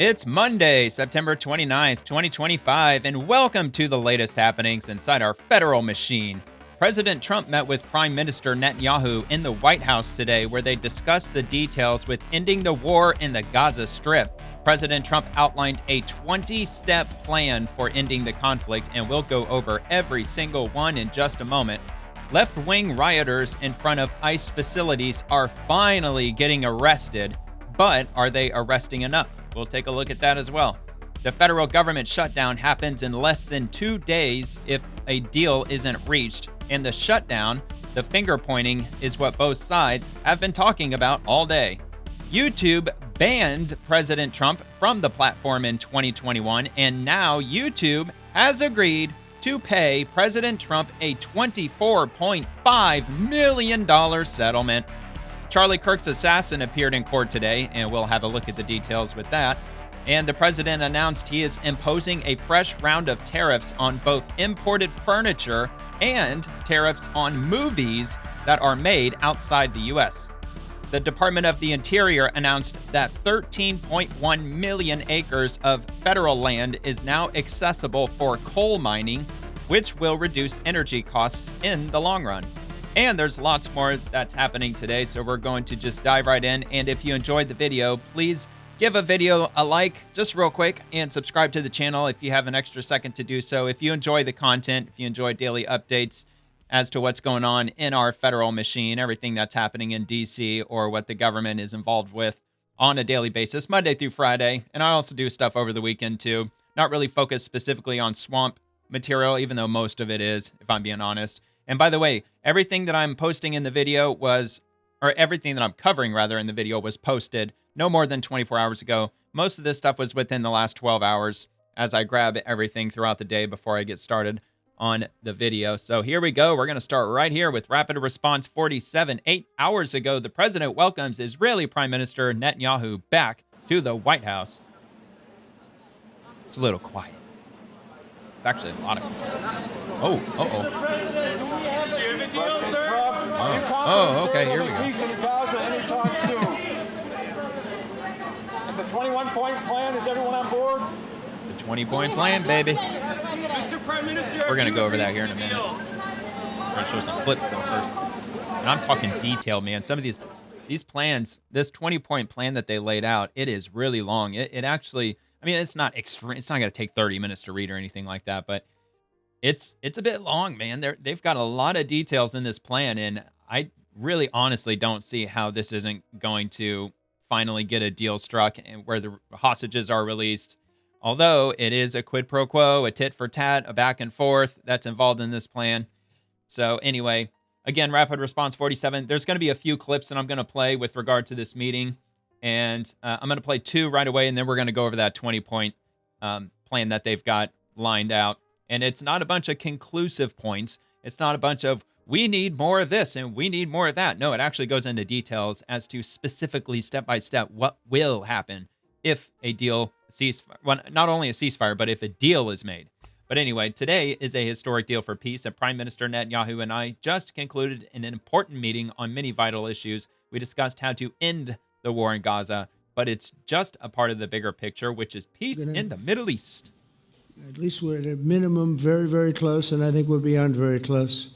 It's Monday, September 29th, 2025, and welcome to the latest happenings inside our federal machine. President Trump met with Prime Minister Netanyahu in the White House today, where they discussed the details with ending the war in the Gaza Strip. President Trump outlined a 20-step plan for ending the conflict, and we'll go over every single one in just a moment. Left-wing rioters in front of ICE facilities are finally getting arrested, but are they arresting enough? We'll take a look at that as well. The federal government shutdown happens in less than 2 days if a deal isn't reached. And the shutdown, the finger pointing, is what both sides have been talking about all day. YouTube banned President Trump from the platform in 2021, and now YouTube has agreed to pay President Trump a $24.5 million settlement. Charlie Kirk's assassin appeared in court today, and we'll have a look at the details with that. And the president announced he is imposing a fresh round of tariffs on both imported furniture and tariffs on movies that are made outside the U.S. The Department of the Interior announced that 13.1 million acres of federal land is now accessible for coal mining, which will reduce energy costs in the long run. And there's lots more that's happening today, so we're going to just dive right in. And if you enjoyed the video, please give a video a like, just real quick, and subscribe to the channel if you have an extra second to do so. If you enjoy the content, if you enjoy daily updates as to what's going on in our federal machine, everything that's happening in D.C. or what the government is involved with on a daily basis, Monday through Friday. And I also do stuff over the weekend too. Not really focused specifically on swamp material, even though most of it is, if I'm being honest. And by the way, everything that I'm posting in the video everything that I'm covering rather in the video was posted no more than 24 hours ago. Most of this stuff was within the last 12 hours as I grab everything throughout the day before I get started on the video. So here we go. We're going to start right here with Rapid Response 47. 8 hours ago, the president welcomes Israeli Prime Minister Netanyahu back to the White House. It's a little quiet. It's actually a lot of quiet. Okay, here we go. Peace in Gaza anytime soon. And the 21-point plan, is everyone on board? The 20-point plan, baby. Mr. Prime Minister, We're going to go over that here in a minute. We're going to show some clips, though, first. And I'm talking detail, man. Some of these plans, this 20-point plan that they laid out, it is really long. It actually, I mean, it's not extreme. It's not going to take 30 minutes to read or anything like that, but it's a bit long, man. They've got a lot of details in this plan, and I really honestly don't see how this isn't going to finally get a deal struck and where the hostages are released. Although it is a quid pro quo, a tit for tat, a back and forth that's involved in this plan. So anyway, again, Rapid Response 47. There's going to be a few clips that I'm going to play with regard to this meeting. And I'm going to play 2 right away, and then we're going to go over that 20-point plan that they've got lined out. And it's not a bunch of conclusive points. It's not a bunch of, we need more of this and we need more of that. No, it actually goes into details as to specifically, step by step, what will happen if a deal not only a ceasefire, but if a deal is made. But anyway, today is a historic deal for peace, and Prime Minister Netanyahu and I just concluded an important meeting on many vital issues. We discussed how to end the war in Gaza, but it's just a part of the bigger picture, which is peace in the Middle East. At least we're at a minimum very, very close, and I think we're beyond very close.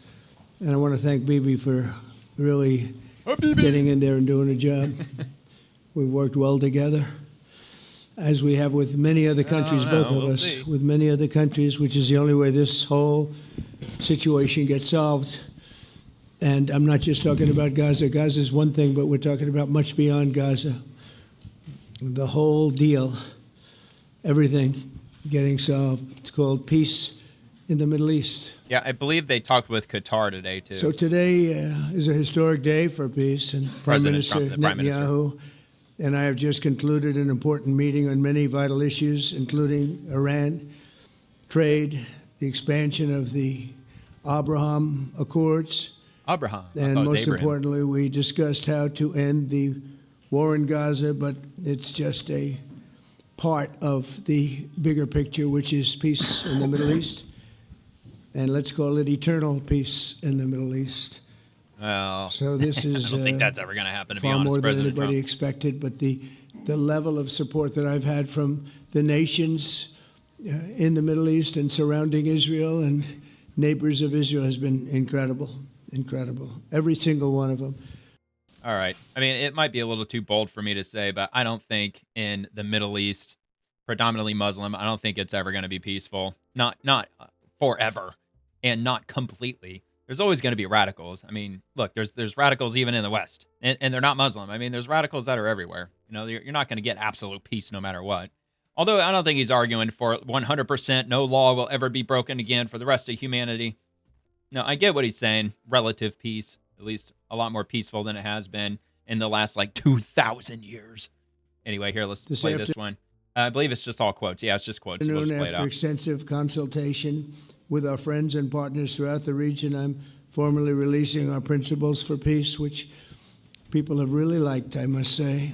And I want to thank Bibi for really getting in there and doing a job. We've worked well together, as we have with many other countries, both of us, with many other countries, which is the only way this whole situation gets solved. And I'm not just talking about Gaza. Gaza is one thing, but we're talking about much beyond Gaza. The whole deal, everything getting solved. It's called peace in the Middle East. Yeah, I believe they talked with Qatar today, too. So today is a historic day for peace, and Prime Minister Netanyahu and I have just concluded an important meeting on many vital issues, including Iran, trade, the expansion of the Abraham Accords. And most importantly, we discussed how to end the war in Gaza, but it's just a part of the bigger picture, which is peace in the Middle East. And let's call it eternal peace in the Middle East. Well, so this is I don't think that's ever going to happen, to be far honest, more than President anybody Trump expected. But the the level of support that I've had from the nations in the Middle East and surrounding Israel and neighbors of Israel has been incredible, incredible. Every single one of them. All right. I mean, it might be a little too bold for me to say, but I don't think in the Middle East, predominantly Muslim, I don't think it's ever going to be peaceful. Not forever, and not completely. There's always going to be radicals. I mean, look, there's radicals even in the West, and they're not Muslim. I mean, there's radicals that are everywhere. You know, you're not going to get absolute peace no matter what. Although I don't think he's arguing for 100% no law will ever be broken again for the rest of humanity. No, I get what he's saying. Relative peace, at least a lot more peaceful than it has been in the last 2,000 years. Anyway, here, let's play this one. I believe it's just all quotes. Yeah, it's just quotes. So we'll just play it out. After extensive consultation with our friends and partners throughout the region, I'm formally releasing our principles for peace, which people have really liked, I must say.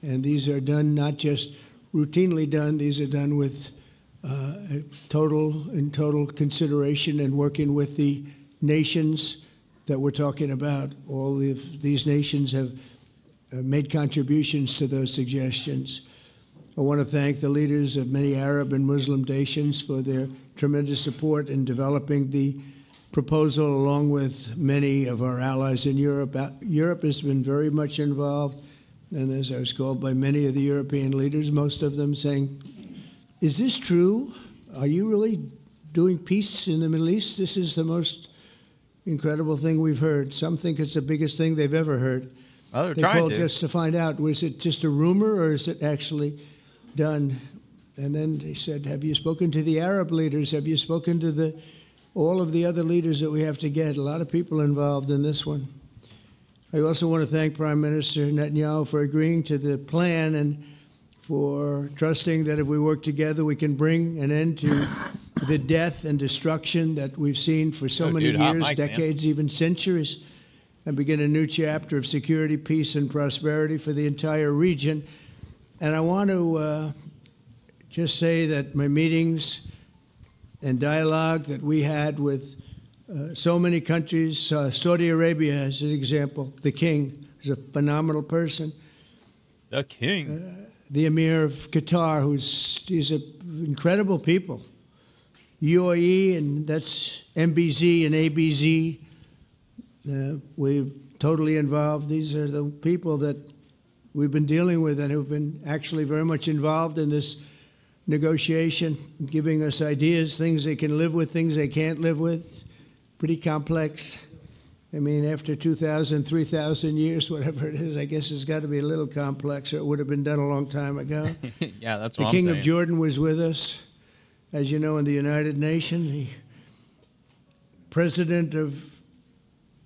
And these are done not just routinely done, these are done with total consideration and working with the nations that we're talking about. All of these nations have made contributions to those suggestions. I want to thank the leaders of many Arab and Muslim nations for their tremendous support in developing the proposal, along with many of our allies in Europe. Europe has been very much involved, and as I was called by many of the European leaders, most of them saying, "Is this true? Are you really doing peace in the Middle East? This is the most incredible thing we've heard." Some think it's the biggest thing they've ever heard. Well, they're they trying called to. Just to find out, was it just a rumor or is it actually done? And then they said, have you spoken to the Arab leaders? Have you spoken to all of the other leaders that we have to get? A lot of people involved in this one. I also want to thank Prime Minister Netanyahu for agreeing to the plan and for trusting that if we work together, we can bring an end to the death and destruction that we've seen for so many years, decades, even centuries, and begin a new chapter of security, peace, and prosperity for the entire region. And I want to just say that my meetings and dialogue that we had with so many countries, Saudi Arabia as an example, the king is a phenomenal person. The king. The Emir of Qatar, he's incredible people. UAE, and that's MBZ and ABZ. We're totally involved. These are the people that we've been dealing with and who've been actually very much involved in this negotiation, giving us ideas, things they can live with, things they can't live with. Pretty complex. I mean, after 2,000, 3,000 years, whatever it is, I guess it's got to be a little complex, or it would have been done a long time ago. Yeah, that's what I'm saying. The King of Jordan was with us, as you know, in the United Nations. The President of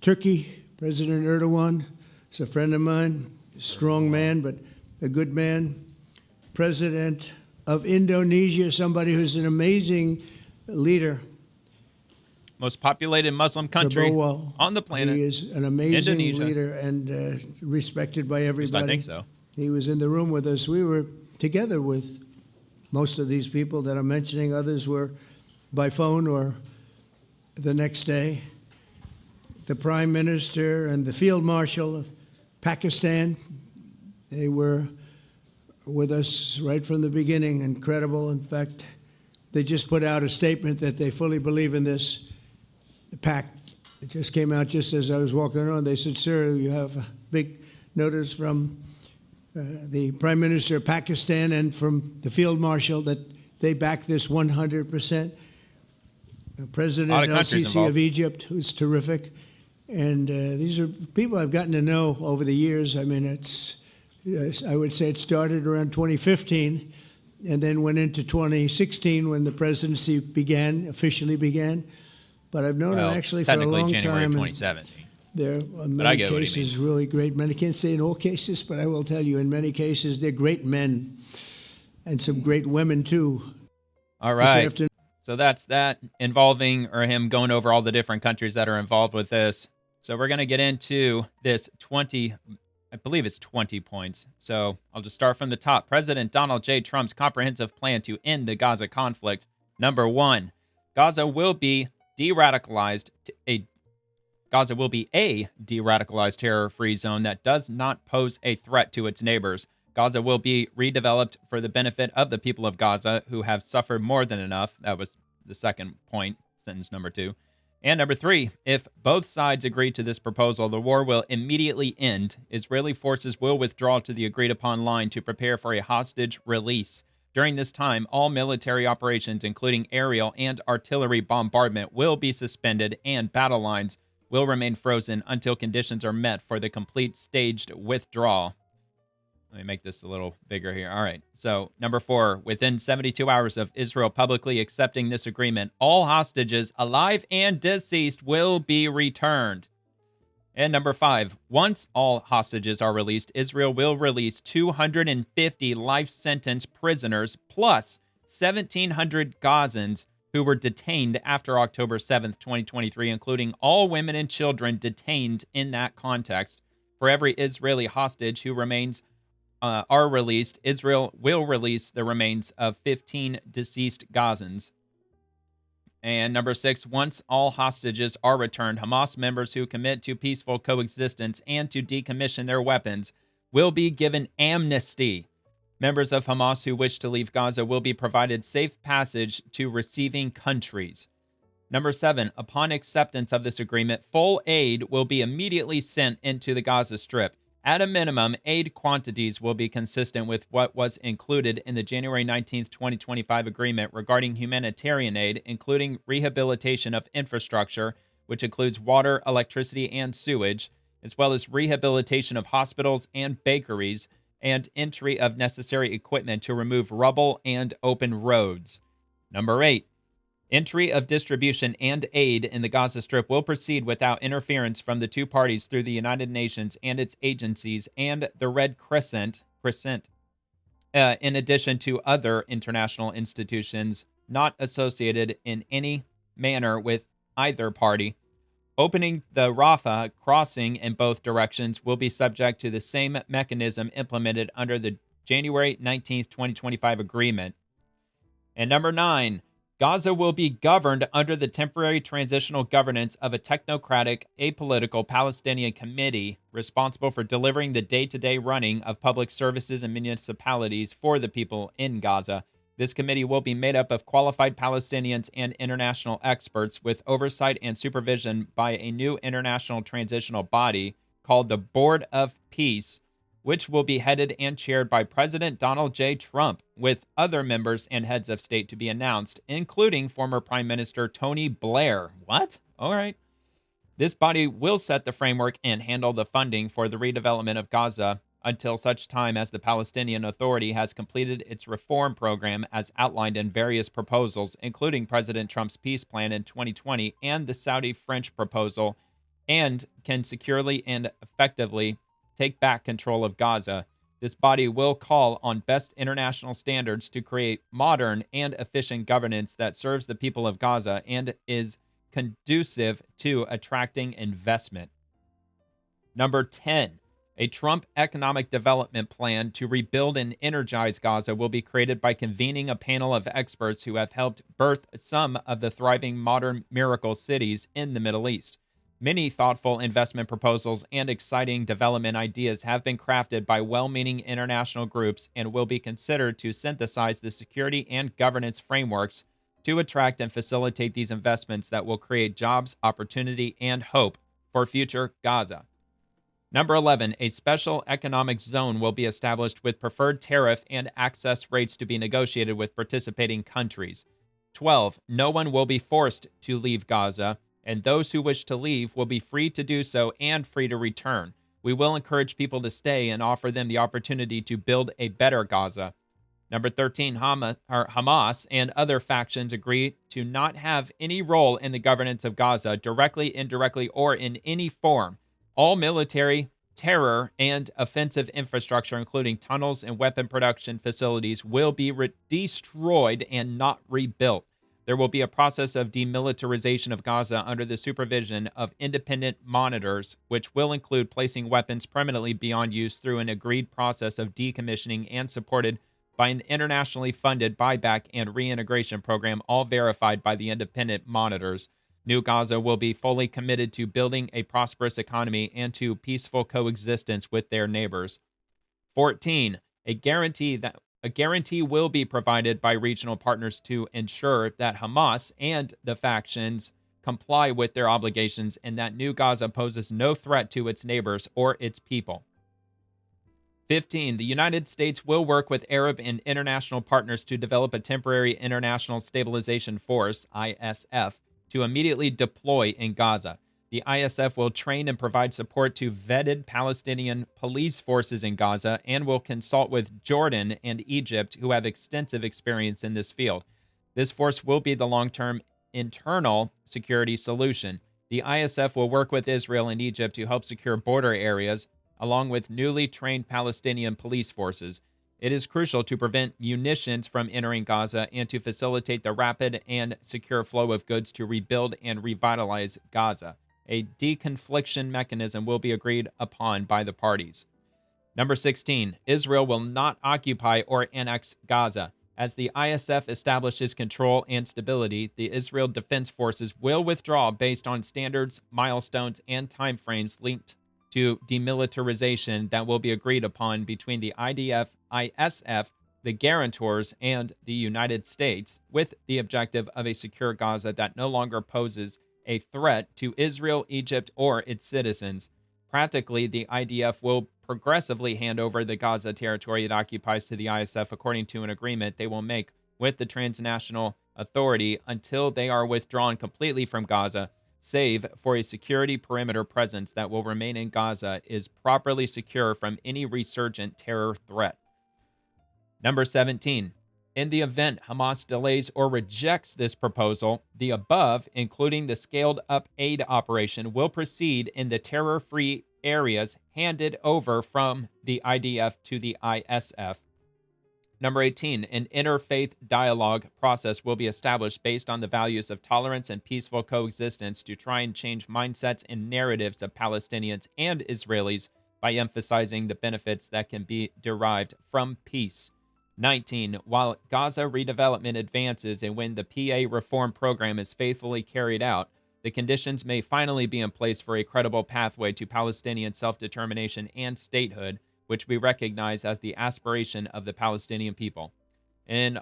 Turkey, President Erdogan, is a friend of mine, a strong man, but a good man. President of Indonesia, somebody who's an amazing leader. Most populated Muslim country on the planet. He is an amazing Indonesia. leader and respected by everybody. I think so. He was in the room with us. We were together with most of these people that I'm mentioning. Others were by phone or the next day. The Prime Minister and the Field Marshal of Pakistan, they were with us right from the beginning. Incredible. In fact, they just put out a statement that they fully believe in this pact. It just came out just as I was walking around. They said, "Sir, you have a big notice from the Prime Minister of Pakistan and from the Field Marshal that they back this 100%. President El-Sisi of Egypt, who's terrific. And these are people I've gotten to know over the years. I mean, I would say it started around 2015 and then went into 2016 when the presidency officially began. But I've known him actually for a long January time. 2017. There are many cases really great men. I can't say in all cases, but I will tell you in many cases they're great men and some great women too. All right. So that's that involving or him going over all the different countries that are involved with this. So we're going to get into this 20, I believe it's 20 points. So I'll just start from the top. President Donald J. Trump's comprehensive plan to end the Gaza conflict. Number 1, Gaza will be de-radicalized Gaza will be a de-radicalized terror-free zone that does not pose a threat to its neighbors. Gaza will be redeveloped for the benefit of the people of Gaza who have suffered more than enough. That was the second point, sentence number 2. And number 3, if both sides agree to this proposal, the war will immediately end. Israeli forces will withdraw to the agreed upon line to prepare for a hostage release. During this time, all military operations, including aerial and artillery bombardment, will be suspended and battle lines will remain frozen until conditions are met for the complete staged withdrawal. Let me make this a little bigger here. All right. So, number 4, within 72 hours of Israel publicly accepting this agreement, all hostages, alive and deceased, will be returned. And number 5, once all hostages are released, Israel will release 250 life sentence prisoners plus 1,700 Gazans who were detained after October 7th, 2023, including all women and children detained in that context. For every Israeli hostage who remains are released, Israel will release the remains of 15 deceased Gazans. And number 6, once all hostages are returned, Hamas members who commit to peaceful coexistence and to decommission their weapons will be given amnesty. Members of Hamas who wish to leave Gaza will be provided safe passage to receiving countries. Number 7, upon acceptance of this agreement, full aid will be immediately sent into the Gaza Strip. At a minimum, aid quantities will be consistent with what was included in the January 19, 2025 agreement regarding humanitarian aid, including rehabilitation of infrastructure, which includes water, electricity, and sewage, as well as rehabilitation of hospitals and bakeries, and entry of necessary equipment to remove rubble and open roads. Number 8, entry of distribution and aid in the Gaza Strip will proceed without interference from the two parties through the United Nations and its agencies and the Red Crescent, in addition to other international institutions not associated in any manner with either party. Opening the Rafah crossing in both directions will be subject to the same mechanism implemented under the January 19, 2025 agreement. And number 9, Gaza will be governed under the temporary transitional governance of a technocratic, apolitical Palestinian committee responsible for delivering the day-to-day running of public services and municipalities for the people in Gaza. This committee will be made up of qualified Palestinians and international experts with oversight and supervision by a new international transitional body called the Board of Peace, which will be headed and chaired by President Donald J. Trump, with other members and heads of state to be announced, including former Prime Minister Tony Blair. What? All right. This body will set the framework and handle the funding for the redevelopment of Gaza until such time as the Palestinian Authority has completed its reform program as outlined in various proposals, including President Trump's peace plan in 2020 and the Saudi-French proposal, and can securely and effectively take back control of Gaza. This body will call on best international standards to create modern and efficient governance that serves the people of Gaza and is conducive to attracting investment. Number 10, a Trump economic development plan to rebuild and energize Gaza will be created by convening a panel of experts who have helped birth some of the thriving modern miracle cities in the Middle East. Many thoughtful investment proposals and exciting development ideas have been crafted by well-meaning international groups and will be considered to synthesize the security and governance frameworks to attract and facilitate these investments that will create jobs, opportunity, and hope for future Gaza. Number 11, a special economic zone will be established with preferred tariff and access rates to be negotiated with participating countries. 12, no one will be forced to leave Gaza, and those who wish to leave will be free to do so and free to return. We will encourage people to stay and offer them the opportunity to build a better Gaza. Number 13, Hamas and other factions agree to not have any role in the governance of Gaza, directly, indirectly, or in any form. All military, terror, and offensive infrastructure, including tunnels and weapon production facilities, will be destroyed and not rebuilt. There will be a process of demilitarization of Gaza under the supervision of independent monitors, which will include placing weapons permanently beyond use through an agreed process of decommissioning and supported by an internationally funded buyback and reintegration program, all verified by the independent monitors. New Gaza will be fully committed to building a prosperous economy and to peaceful coexistence with their neighbors. 14. A guarantee will be provided by regional partners to ensure that Hamas and the factions comply with their obligations and that New Gaza poses no threat to its neighbors or its people. 15. The United States will work with Arab and international partners to develop a temporary international stabilization force, ISF, to immediately deploy in Gaza. The ISF will train and provide support to vetted Palestinian police forces in Gaza and will consult with Jordan and Egypt, who have extensive experience in this field. This force will be the long-term internal security solution. The ISF will work with Israel and Egypt to help secure border areas, along with newly trained Palestinian police forces. It is crucial to prevent munitions from entering Gaza and to facilitate the rapid and secure flow of goods to rebuild and revitalize Gaza. A deconfliction mechanism will be agreed upon by the parties. Number 16, Israel will not occupy or annex Gaza. As the ISF establishes control and stability, the Israel Defense Forces will withdraw based on standards, milestones, and timeframes linked to demilitarization that will be agreed upon between the IDF, ISF, the guarantors, and the United States, with the objective of a secure Gaza that no longer poses a threat to Israel, Egypt, or its citizens. Practically, the IDF will progressively hand over the Gaza territory it occupies to the ISF according to an agreement they will make with the transnational authority until they are withdrawn completely from Gaza, save for a security perimeter presence that will remain in Gaza is properly secure from any resurgent terror threat. Number 17. In the event Hamas delays or rejects this proposal, the above, including the scaled-up aid operation, will proceed in the terror-free areas handed over from the IDF to the ISF. Number 18, an interfaith dialogue process will be established based on the values of tolerance and peaceful coexistence to try and change mindsets and narratives of Palestinians and Israelis by emphasizing the benefits that can be derived from peace. 19, while Gaza redevelopment advances and when the PA reform program is faithfully carried out, the conditions may finally be in place for a credible pathway to Palestinian self-determination and statehood, which we recognize as the aspiration of the Palestinian people. And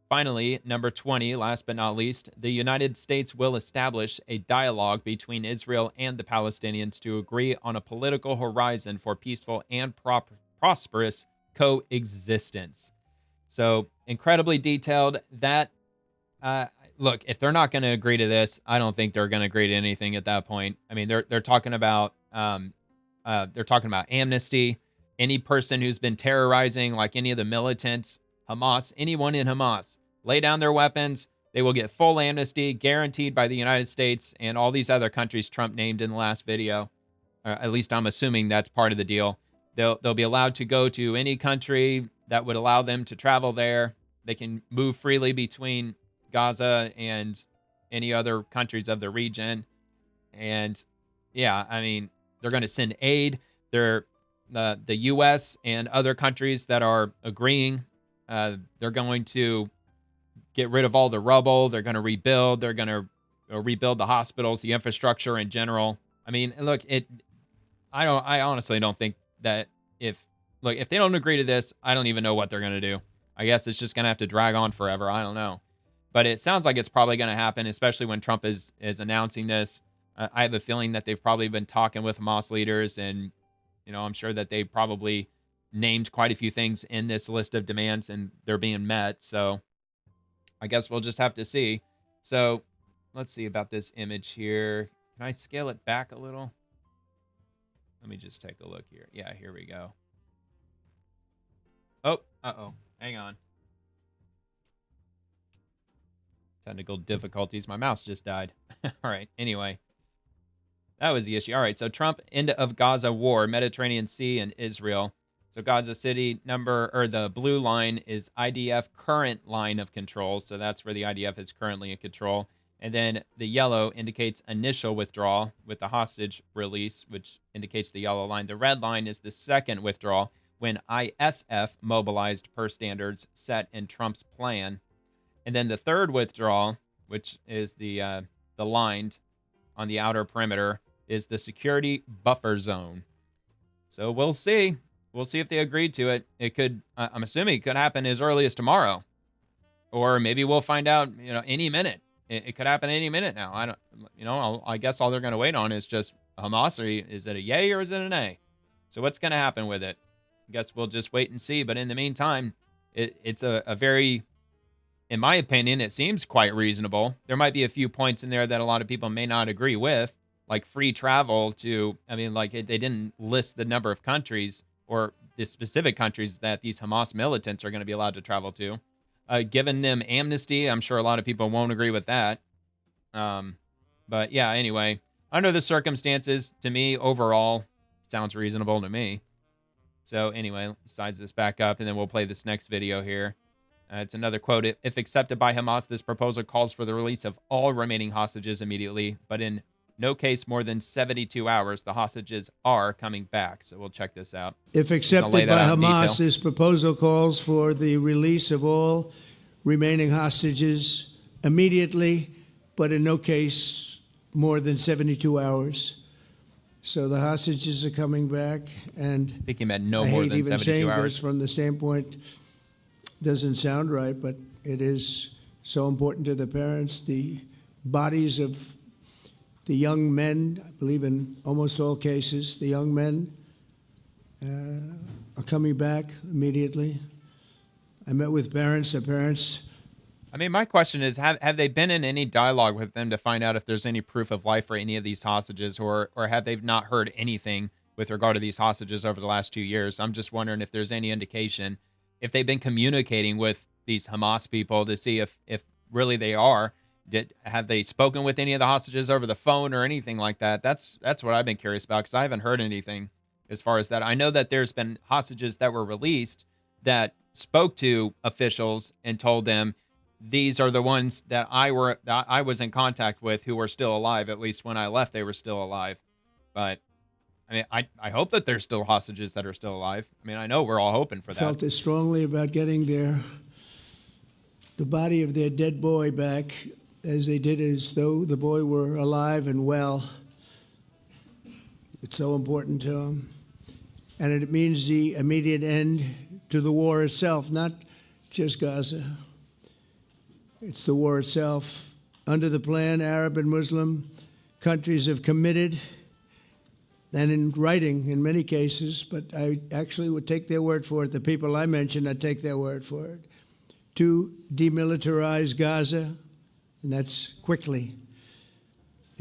finally, number 20, last but not least, the United States will establish a dialogue between Israel and the Palestinians to agree on a political horizon for peaceful and prosperous coexistence. So, incredibly detailed. That, look, if they're not going to agree to this, I don't think they're going to agree to anything at that point. I mean, they're talking about amnesty. Any person who's been terrorizing, like any of the militants, Hamas, anyone in Hamas, lay down their weapons. They will get full amnesty guaranteed by the United States and all these other countries Trump named in the last video. At least I'm assuming that's part of the deal. They'll be allowed to go to any country that would allow them to travel there. They can move freely between Gaza and any other countries of the region. And yeah, I mean, they're going to send aid. The U.S. and other countries that are agreeing, they're going to get rid of all the rubble. They're going to rebuild. They're going to rebuild the hospitals, the infrastructure in general. I mean, look, I honestly don't think that if they don't agree to this, I don't even know what they're going to do. I guess it's just going to have to drag on forever. I don't know. But it sounds like it's probably going to happen, especially when Trump is announcing this. I have a feeling that they've probably been talking with Hamas leaders, and I'm sure that they probably named quite a few things in this list of demands, and they're being met. So I guess we'll just have to see. So let's see about this image here. Can I scale it back a little? Let me just take a look here. Yeah, here we go. Oh, hang on. Technical difficulties. My mouse just died. All right, anyway. That was the issue. All right, so Trump, end of Gaza war, Mediterranean Sea, and Israel. So Gaza City the blue line is IDF current line of control. So that's where the IDF is currently in control. And then the yellow indicates initial withdrawal with the hostage release, which indicates the yellow line. The red line is the second withdrawal when ISF mobilized per standards set in Trump's plan. And then the third withdrawal, which is the lined on the outer perimeter, is the security buffer zone. So we'll see. we'll see if they agreed to it. It could, I'm assuming it could happen as early as tomorrow, or maybe we'll find out, any minute. It could happen any minute now. I don't, I guess all they're going to wait on is just Hamas, or is it a yay or is it a nay? So what's going to happen with it? I guess we'll just wait and see. But in the meantime, it's a very, in my opinion, it seems quite reasonable. There might be a few points in there that a lot of people may not agree with, like free travel to, they didn't list the number of countries or the specific countries that these Hamas militants are going to be allowed to travel to. Giving them amnesty, I'm sure a lot of people won't agree with that. But yeah, anyway, under the circumstances, to me, overall, sounds reasonable to me. So anyway, let's size this back up, and then we'll play this next video here. It's another quote. If accepted by Hamas, this proposal calls for the release of all remaining hostages immediately, but in no case more than 72 hours, the hostages are coming back. So we'll check this out. If accepted by Hamas, this proposal calls for the release of all remaining hostages immediately, but in no case more than 72 hours. So the hostages are coming back, and I think he meant no more than 72 hours. This from the standpoint, doesn't sound right, but it is so important to the parents. The bodies of the young men, I believe in almost all cases, the young men are coming back immediately. I met with parents. The parents. My question is, have they been in any dialogue with them to find out if there's any proof of life for any of these hostages, or have they not heard anything with regard to these hostages over the last 2 years? I'm just wondering if there's any indication, if they've been communicating with these Hamas people to see if really they are. Have they spoken with any of the hostages over the phone or anything like that? That's what I've been curious about, because I haven't heard anything as far as that. I know that there's been hostages that were released that spoke to officials and told them, these are the ones that I was in contact with who were still alive. At least when I left, they were still alive. But I hope that there's still hostages that are still alive. I know we're all hoping for that. Felt as strongly about getting the body of their dead boy back as they did, as though the boy were alive and well. It's so important to them. And it means the immediate end to the war itself, not just Gaza. It's the war itself. Under the plan, Arab and Muslim countries have committed, and in writing in many cases, but I actually would take their word for it. The people I mentioned, I'd take their word for it, to demilitarize Gaza, and that's quickly.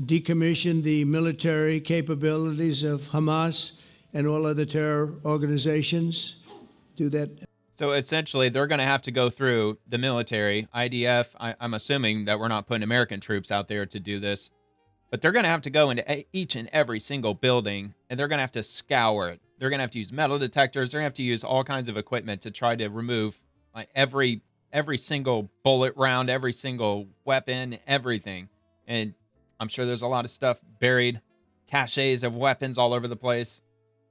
Decommission the military capabilities of Hamas and all other terror organizations. Do that. So essentially, they're going to have to go through the military, IDF. I'm assuming that we're not putting American troops out there to do this, but they're going to have to go into each and every single building, and they're going to have to scour it. They're going to have to use metal detectors. They're going to have to use all kinds of equipment to try to remove every single bullet round, every single weapon, everything. And I'm sure there's a lot of stuff buried, caches of weapons all over the place.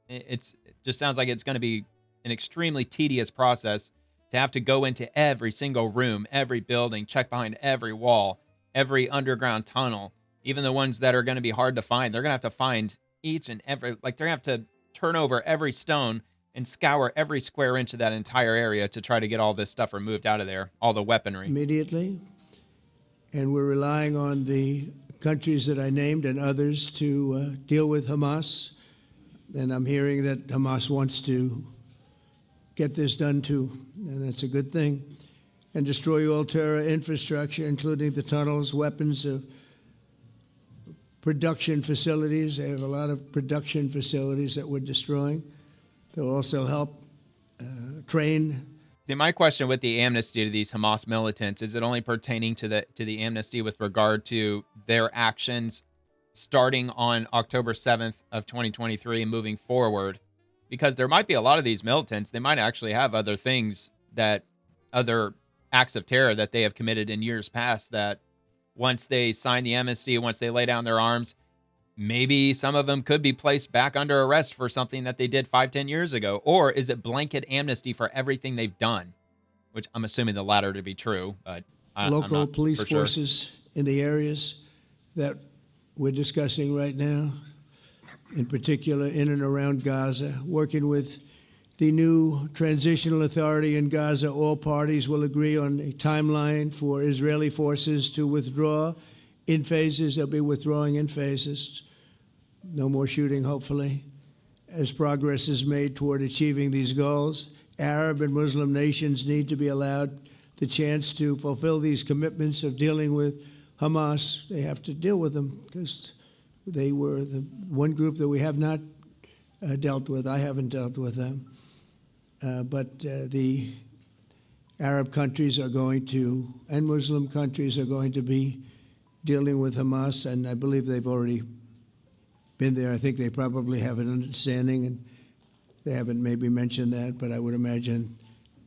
It just sounds like it's going to be an extremely tedious process to have to go into every single room, every building, check behind every wall, every underground tunnel, even the ones that are going to be hard to find. They're going to have to find each and every, they're going to have to turn over every stone and scour every square inch of that entire area to try to get all this stuff removed out of there, all the weaponry. Immediately. And we're relying on the countries that I named and others to deal with Hamas. And I'm hearing that Hamas wants to get this done too, and that's a good thing. And destroy all terror infrastructure, including the tunnels, weapons, production facilities. They have a lot of production facilities that we're destroying. They'll also help train. See, my question with the amnesty to these Hamas militants, is it only pertaining to the amnesty with regard to their actions starting on October 7th of 2023 and moving forward? Because there might be a lot of these militants, they might actually have other things, other acts of terror that they have committed in years past, that once they sign the amnesty, once they lay down their arms, maybe some of them could be placed back under arrest for something that they did 5-10 years ago. Or is it blanket amnesty for everything they've done? Which I'm assuming the latter to be true, but local police forces in the areas that we're discussing right now, in particular in and around Gaza, working with the new transitional authority in Gaza, all parties will agree on a timeline for Israeli forces to withdraw in phases. They'll be withdrawing in phases. No more shooting, hopefully, as progress is made toward achieving these goals. Arab and Muslim nations need to be allowed the chance to fulfill these commitments of dealing with Hamas. They have to deal with them because they were the one group that we have not dealt with. I haven't dealt with them. But the Arab countries are going to, and Muslim countries are going to be dealing with Hamas, and I believe they've already been there. I think they probably have an understanding, and they haven't maybe mentioned that, but I would imagine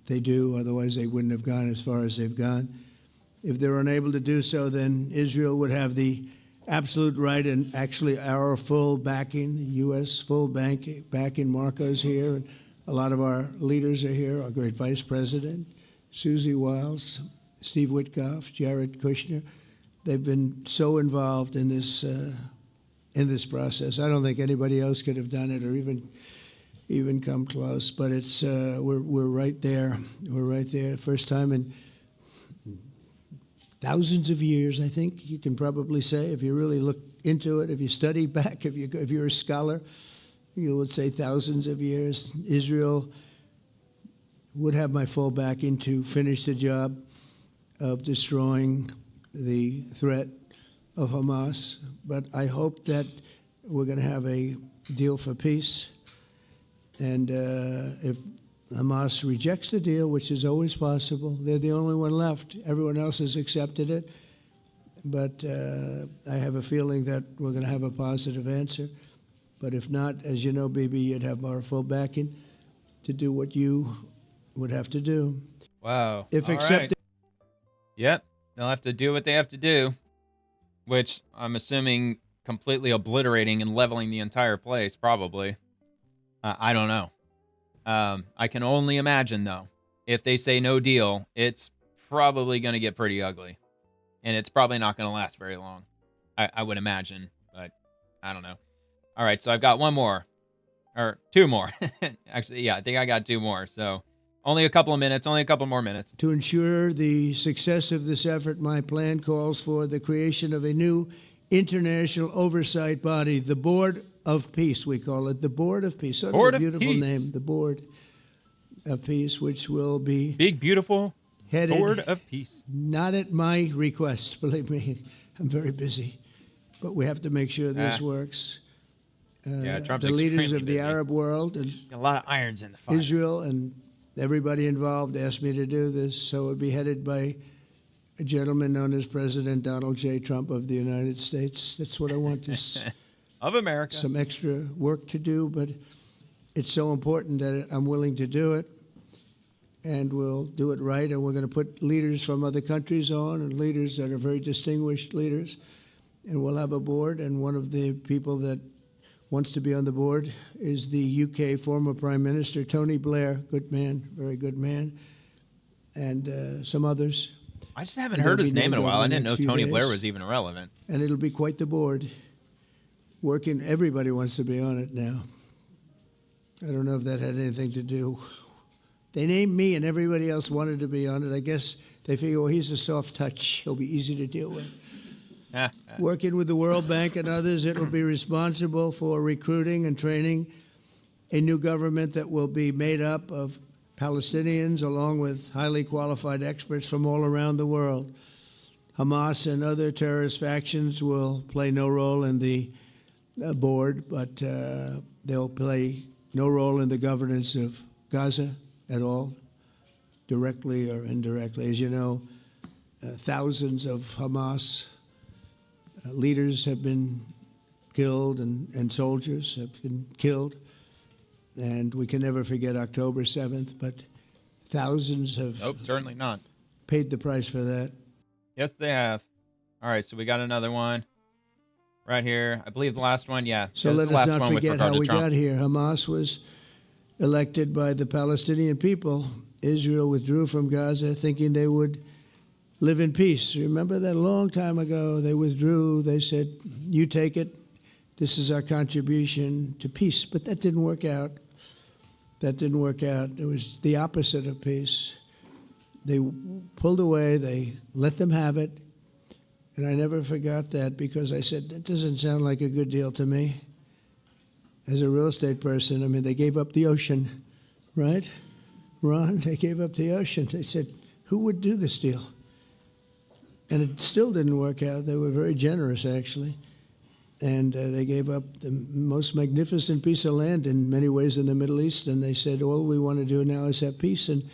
they do. Otherwise, they wouldn't have gone as far as they've gone. If they're unable to do so, then Israel would have the absolute right and actually our full backing, the U.S. full backing. Marco's here, and a lot of our leaders are here, our great Vice President, Susie Wiles, Steve Witkoff, Jared Kushner. They've been so involved in this process. I don't think anybody else could have done it or even come close. But it's we're right there. We're right there. First time in thousands of years, I think you can probably say, if you really look into it, if you study back, if you're a scholar, you would say thousands of years. Israel would have my full backing to finish the job of destroying the threat of Hamas. But I hope that we're going to have a deal for peace. And if Hamas rejects the deal, which is always possible, they're the only one left. Everyone else has accepted it. But I have a feeling that we're going to have a positive answer. But if not, as you know, Bibi, you'd have our full backing to do what you would have to do. Wow. If All accepted. right. Yep. They'll have to do what they have to do, which I'm assuming completely obliterating and leveling the entire place, probably. I don't know. I can only imagine, though. If they say no deal, it's probably going to get pretty ugly. And it's probably not going to last very long. I would imagine, but I don't know. All right, so I've got one more. Or two more. Actually, yeah, I think I got two more. So only a couple of minutes, only a couple more minutes. To ensure the success of this effort, my plan calls for the creation of a new international oversight body, the Board of Peace, we call it, the Board of Peace. Sort Board of a of beautiful Peace. name, the Board of Peace, which will be Big, beautiful headed, Board of Peace. not at my request, believe me, I'm very busy, but we have to make sure this works. Yeah, Trump's the leaders extremely of the busy. Arab world and A lot of irons in the fire. Israel and everybody involved asked me to do this, so it would be headed by a gentleman known as President Donald J. Trump of the United States. That's what I want to Of America. some extra work to do, but it's so important that I'm willing to do it, and we'll do it right, and we're going to put leaders from other countries on and leaders that are very distinguished leaders, and we'll have a board, and one of the people that wants to be on the board is the UK former Prime Minister, Tony Blair, good man, very good man, and some others. I just haven't And heard they'll his be name in a named while. over I the didn't know next few Tony Blair days. was even relevant. And it'll be quite the board. Working, everybody wants to be on it now. I don't know if that had anything to do. They named me and everybody else wanted to be on it. I guess they figure, well, he's a soft touch. He'll be easy to deal with. Working with the World Bank and others, it will be responsible for recruiting and training a new government that will be made up of Palestinians along with highly qualified experts from all around the world. Hamas and other terrorist factions will play no role in the board, but they'll play no role in the governance of Gaza at all, directly or indirectly. As you know, thousands of Hamas leaders have been killed and soldiers have been killed. And we can never forget October 7th, but thousands have Nope, certainly not. paid the price for that. Yes, they have. All right, so we got another one right here. I believe the last one, yeah. So This is let the us last not one with forget regard how to we Trump. got here. Hamas was elected by the Palestinian people. Israel withdrew from Gaza thinking they would live in peace. Remember that a long time ago? They withdrew. They said, you take it. This is our contribution to peace. But that didn't work out. That didn't work out. It was the opposite of peace. They pulled away. They let them have it. And I never forgot that because I said, that doesn't sound like a good deal to me. As a real estate person, I mean, they gave up the ocean, right? Ron, they gave up the ocean. They said, who would do this deal? And it still didn't work out. They were very generous, actually. And they gave up the most magnificent piece of land in many ways in the Middle East. And they said, all we want to do now is have peace. And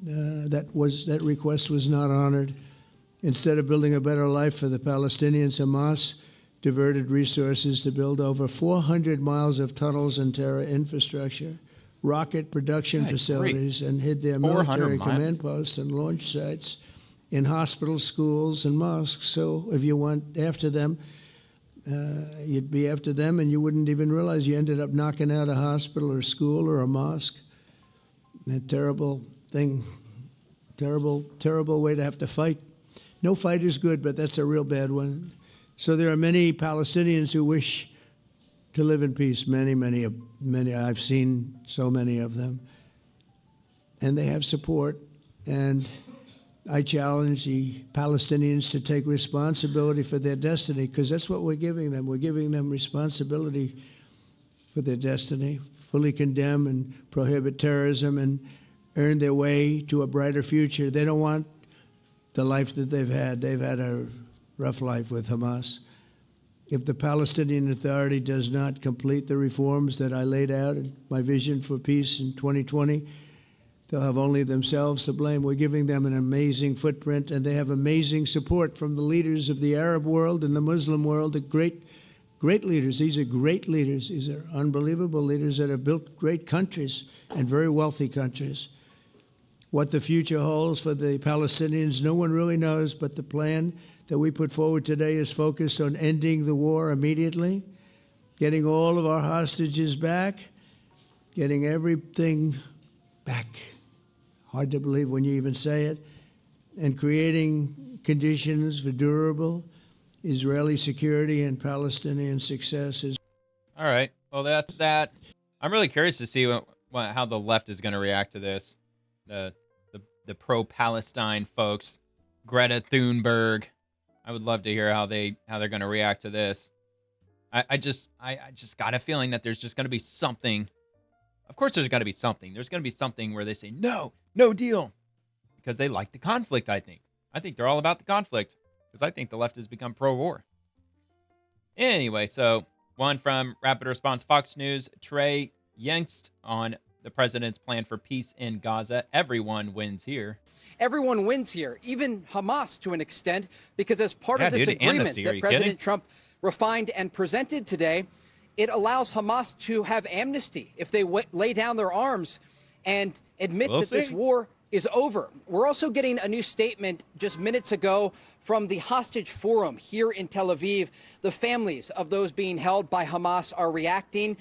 that request was not honored. Instead of building a better life for the Palestinians, Hamas diverted resources to build over 400 miles of tunnels and terror infrastructure, rocket production facilities, and hid their military command posts and launch sites in hospitals, schools, and mosques. So if you went after them, you'd be after them, and you wouldn't even realize you ended up knocking out a hospital or school or a mosque. A terrible thing, terrible, terrible way to have to fight. No fight is good, but that's a real bad one. So there are many Palestinians who wish to live in peace. Many. I've seen so many of them. And they have support. And I challenge the Palestinians to take responsibility for their destiny, because that's what we're giving them. We're giving them responsibility for their destiny, fully condemn and prohibit terrorism and earn their way to a brighter future. They don't want the life that they've had. They've had a rough life with Hamas. If the Palestinian Authority does not complete the reforms that I laid out in my vision for peace in 2020, they'll have only themselves to blame. We're giving them an amazing footprint, and they have amazing support from the leaders of the Arab world and the Muslim world, the great leaders. These are great leaders. These are unbelievable leaders that have built great countries and very wealthy countries. What the future holds for the Palestinians, no one really knows, but the plan that we put forward today is focused on ending the war immediately, getting all of our hostages back, getting everything back. Hard to believe when you even say it, and creating conditions for durable Israeli security and Palestinian success. All right. Well, that's that. I'm really curious to see how the left is going to react to this. The pro-Palestine folks, Greta Thunberg. I would love to hear how they're going to react to this. I just got a feeling that there's just going to be something. Of course, there's going to be something. There's going to be something where they say no deal, because they like the conflict. I think they're all about the conflict, because I think the left has become pro-war. Anyway, so one from Rapid Response Fox News, Trey Yangst on the president's plan for peace in Gaza. Everyone wins here. Everyone wins here, even Hamas to an extent, because as part of this agreement that President Trump refined and presented today, it allows Hamas to have amnesty if they lay down their arms and admit that this war is over. We're also getting a new statement just minutes ago from the Hostage Forum here in Tel Aviv. The families of those being held by Hamas are reacting.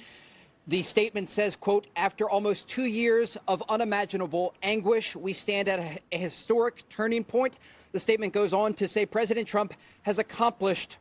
The statement says, quote, after almost 2 years of unimaginable anguish, we stand at a historic turning point. The statement goes on to say President Trump has accomplished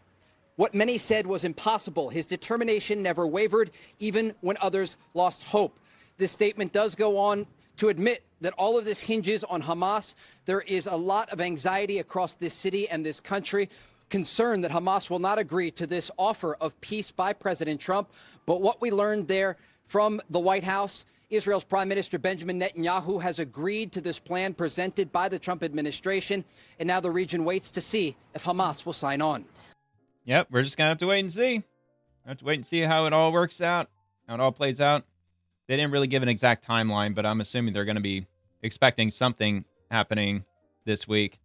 what many said was impossible. His determination never wavered, even when others lost hope. This statement does go on to admit that all of this hinges on Hamas. There is a lot of anxiety across this city and this country, concern that Hamas will not agree to this offer of peace by President Trump. But what we learned there from the White House, Israel's Prime Minister Benjamin Netanyahu has agreed to this plan presented by the Trump administration, and now the region waits to see if Hamas will sign on. Yep, we're just going to have to wait and see. Have to wait and see how it all works out, how it all plays out. They didn't really give an exact timeline, but I'm assuming they're going to be expecting something happening this week.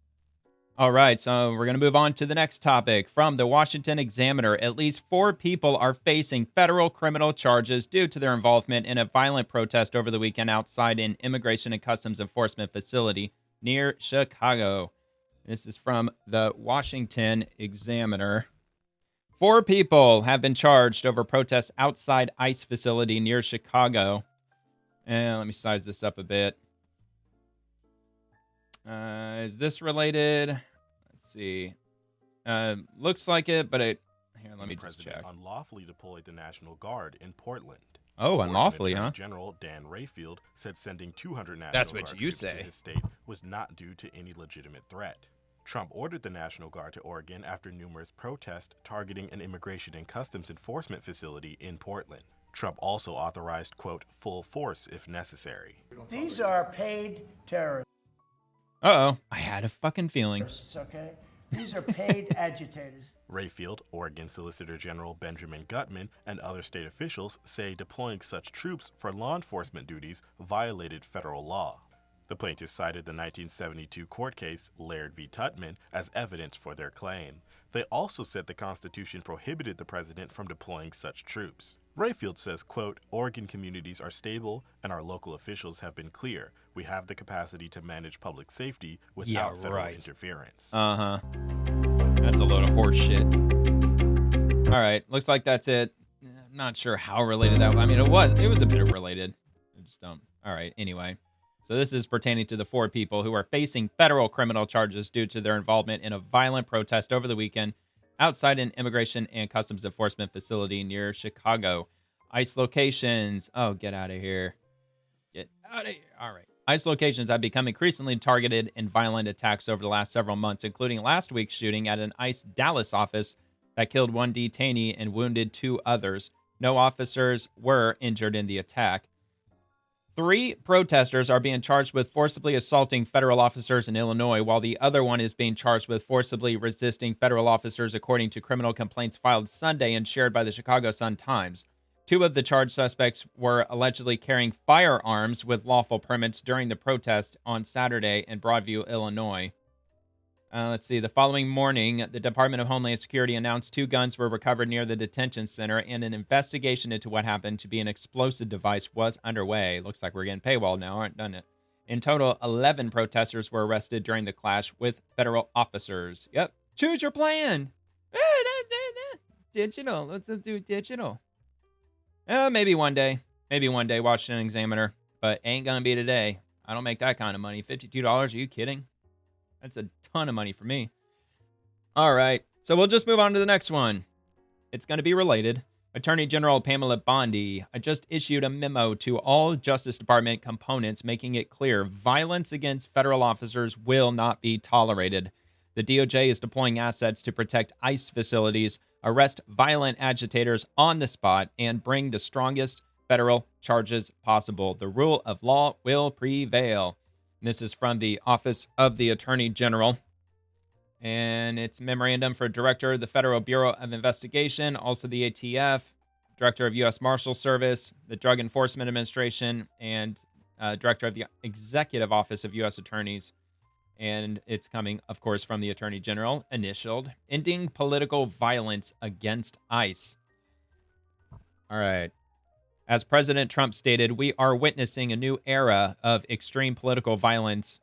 All right, so we're going to move on to the next topic. From the Washington Examiner, at least 4 people are facing federal criminal charges due to their involvement in a violent protest over the weekend outside an Immigration and Customs Enforcement facility near Chicago. This is from the Washington Examiner. 4 people have been charged over protests outside ICE facility near Chicago. And let me size this up a bit. Is this related? Let's see. Looks like it, but here, let me just check. Unlawfully deployed the National Guard in Portland. Oh, unlawfully, Attorney huh? General Dan Rayfield said sending 200 National That's what Guard you troops to say. his state was not due to any legitimate threat. Trump ordered the National Guard to Oregon after numerous protests targeting an immigration and customs enforcement facility in Portland. Trump also authorized, quote, full force if necessary. These are paid terrorists. Uh-oh. I had a fucking feeling. Okay? These are paid agitators. Rayfield, Oregon Solicitor General Benjamin Gutman, and other state officials say deploying such troops for law enforcement duties violated federal law. The plaintiffs cited the 1972 court case, Laird v. Tutman, as evidence for their claim. They also said the Constitution prohibited the president from deploying such troops. Rayfield says, quote, Oregon communities are stable and our local officials have been clear. We have the capacity to manage public safety without federal interference. Uh-huh. That's a load of horse shit. All right, looks like that's it. I'm not sure how related that was. I mean, it was a bit related. I just don't. All right, anyway. So this is pertaining to the 4 people who are facing federal criminal charges due to their involvement in a violent protest over the weekend outside an immigration and customs enforcement facility near Chicago. ICE locations. Oh, get out of here. Get out of here. All right. ICE locations have become increasingly targeted in violent attacks over the last several months, including last week's shooting at an ICE Dallas office that killed 1 detainee and wounded 2 others. No officers were injured in the attack. 3 protesters are being charged with forcibly assaulting federal officers in Illinois, while the other one is being charged with forcibly resisting federal officers, according to criminal complaints filed Sunday and shared by the Chicago Sun-Times. 2 of the charged suspects were allegedly carrying firearms with lawful permits during the protest on Saturday in Broadview, Illinois. Let's see. The following morning, the Department of Homeland Security announced 2 guns were recovered near the detention center, and an investigation into what happened to be an explosive device was underway. Looks like we're getting paywalled now, doesn't it? In total, 11 protesters were arrested during the clash with federal officers. Yep. Choose your plan. Digital. Let's do digital. Maybe one day. Maybe one day, Washington Examiner. But ain't gonna be today. I don't make that kind of money. $52? Are you kidding? That's a ton of money for me. All right. So we'll just move on to the next one. It's going to be related. Attorney General Pamela Bondi just issued a memo to all Justice Department components making it clear violence against federal officers will not be tolerated. The DOJ is deploying assets to protect ICE facilities, arrest violent agitators on the spot, and bring the strongest federal charges possible. The rule of law will prevail. This is from the Office of the Attorney General. And it's memorandum for Director of the Federal Bureau of Investigation, also the ATF, Director of U.S. Marshal Service, the Drug Enforcement Administration, and Director of the Executive Office of U.S. Attorneys. And it's coming, of course, from the Attorney General, initialed, Ending Political Violence Against ICE. All right. As President Trump stated, we are witnessing a new era of extreme political violence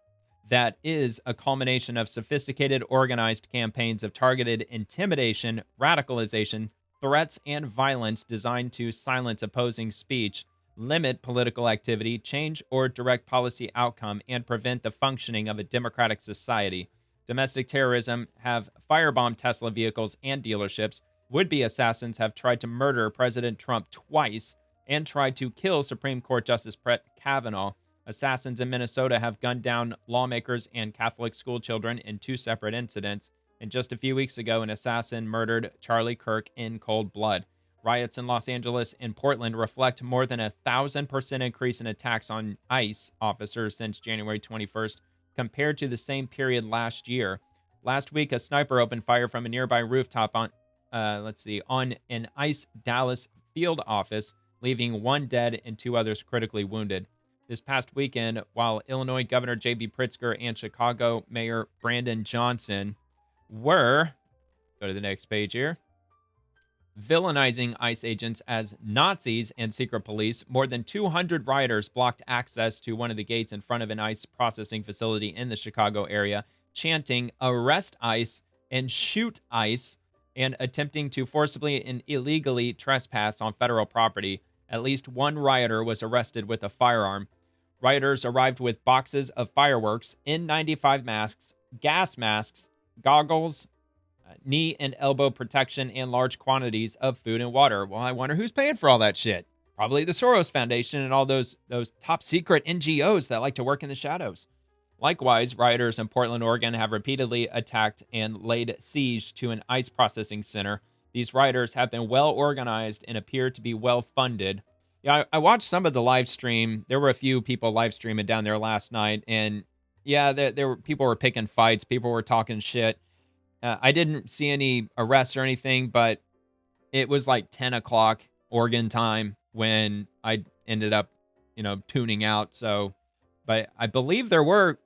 that is a culmination of sophisticated, organized campaigns of targeted intimidation, radicalization, threats, and violence designed to silence opposing speech, limit political activity, change or direct policy outcome, and prevent the functioning of a democratic society. Domestic terrorism have firebombed Tesla vehicles and dealerships. Would-be assassins have tried to murder President Trump twice and tried to kill Supreme Court Justice Brett Kavanaugh. Assassins in Minnesota have gunned down lawmakers and Catholic school children in 2 separate incidents. And just a few weeks ago, an assassin murdered Charlie Kirk in cold blood. Riots in Los Angeles and Portland reflect more than 1,000% increase in attacks on ICE officers since January 21st, compared to the same period last year. Last week, a sniper opened fire from a nearby rooftop on an ICE Dallas field office, leaving 1 dead and 2 others critically wounded. This past weekend, while Illinois Governor J.B. Pritzker and Chicago Mayor Brandon Johnson were, go to the next page here, villainizing ICE agents as Nazis and secret police, more than 200 rioters blocked access to one of the gates in front of an ICE processing facility in the Chicago area, chanting, "Arrest ICE" and "Shoot ICE," and attempting to forcibly and illegally trespass on federal property. At least 1 rioter was arrested with a firearm. Rioters arrived with boxes of fireworks, N95 masks, gas masks, goggles, knee and elbow protection, and large quantities of food and water. Well, I wonder who's paying for all that shit. Probably the Soros Foundation and all those top secret NGOs that like to work in the shadows. Likewise, rioters in Portland, Oregon have repeatedly attacked and laid siege to an ICE processing center. These rioters have been well organized and appear to be well funded. Yeah, I watched some of the live stream. There were a few people live streaming down there last night, and yeah, there were people were picking fights. People were talking shit. I didn't see any arrests or anything, but it was like 10 o'clock Oregon time when I ended up, tuning out. So, but I believe there were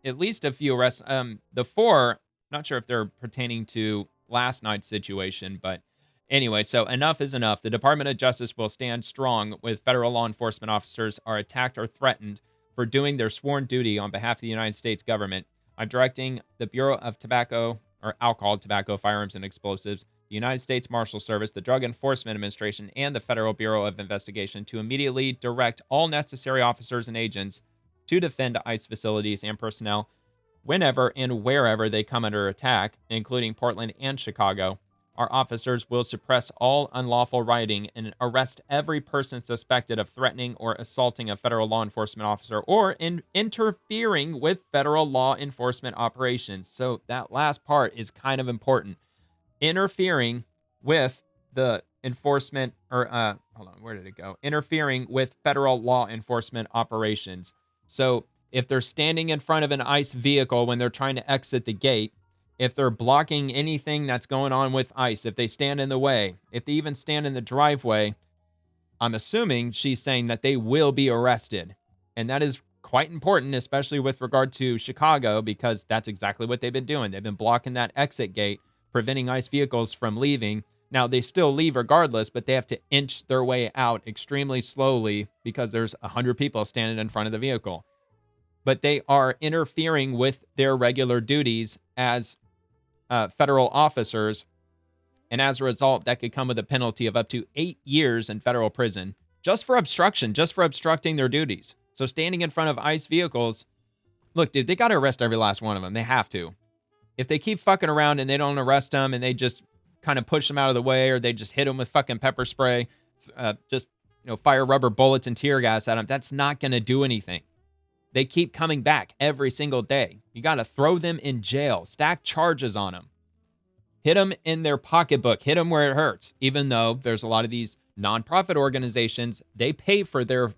at least a few arrests. The four, not sure if they're pertaining to last night's situation, but anyway, so enough is enough. The Department of Justice will stand strong with federal law enforcement officers are attacked or threatened for doing their sworn duty on behalf of the United States government. I'm directing the Bureau of Alcohol, Tobacco, Firearms, and Explosives, the United States Marshal Service, the Drug Enforcement Administration, and the Federal Bureau of Investigation to immediately direct all necessary officers and agents to defend ICE facilities and personnel whenever and wherever they come under attack, including Portland and Chicago. Our officers will suppress all unlawful rioting and arrest every person suspected of threatening or assaulting a federal law enforcement officer or interfering with federal law enforcement operations. So that last part is kind of important. Interfering with the enforcement, where did it go? Interfering with federal law enforcement operations. So if they're standing in front of an ICE vehicle when they're trying to exit the gate, if they're blocking anything that's going on with ICE, if they stand in the way, if they even stand in the driveway, I'm assuming she's saying that they will be arrested. And that is quite important, especially with regard to Chicago, because that's exactly what they've been doing. They've been blocking that exit gate, preventing ICE vehicles from leaving. Now, they still leave regardless, but they have to inch their way out extremely slowly because there's 100 people standing in front of the vehicle. But they are interfering with their regular duties as federal officers, and as a result, that could come with a penalty of up to 8 years in federal prison just for obstruction, just for obstructing their duties. So standing in front of ICE vehicles, look, dude, they got to arrest every last one of them. They have to. If they keep fucking around and they don't arrest them and they just kind of push them out of the way, or they just hit them with fucking pepper spray, fire rubber bullets and tear gas at them, that's not going to do anything. They keep coming back every single day. You got to throw them in jail, stack charges on them, hit them in their pocketbook, hit them where it hurts. Even though there's a lot of these nonprofit organizations, they pay for their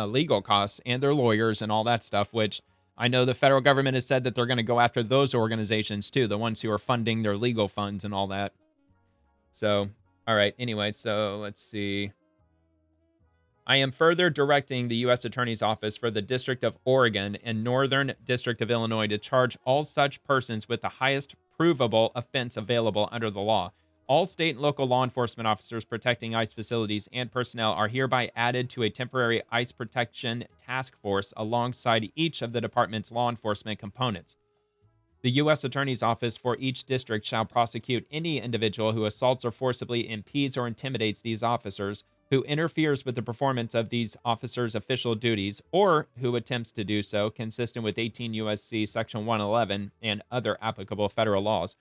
legal costs and their lawyers and all that stuff, which I know the federal government has said that they're going to go after those organizations too, the ones who are funding their legal funds and all that. So, all right. Anyway, so let's see. I am further directing the U.S. Attorney's Office for the District of Oregon and Northern District of Illinois to charge all such persons with the highest provable offense available under the law. All state and local law enforcement officers protecting ICE facilities and personnel are hereby added to a temporary ICE protection task force alongside each of the department's law enforcement components. The U.S. Attorney's Office for each district shall prosecute any individual who assaults or forcibly impedes or intimidates these officers, who interferes with the performance of these officers' official duties, or who attempts to do so, consistent with 18 U.S.C. Section 111 and other applicable federal laws.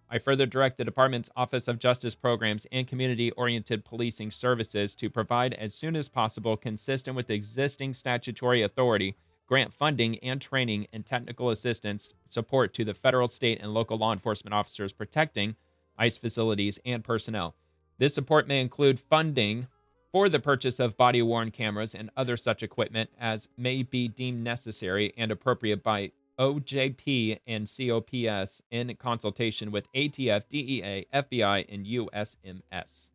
I further direct the Department's Office of Justice Programs and Community-Oriented Policing Services to provide as soon as possible, consistent with existing statutory authority, grant funding and training and technical assistance support to the federal, state, and local law enforcement officers protecting ICE facilities and personnel. This support may include funding for the purchase of body-worn cameras and other such equipment as may be deemed necessary and appropriate by OJP and COPS in consultation with ATF, DEA, FBI, and USMS.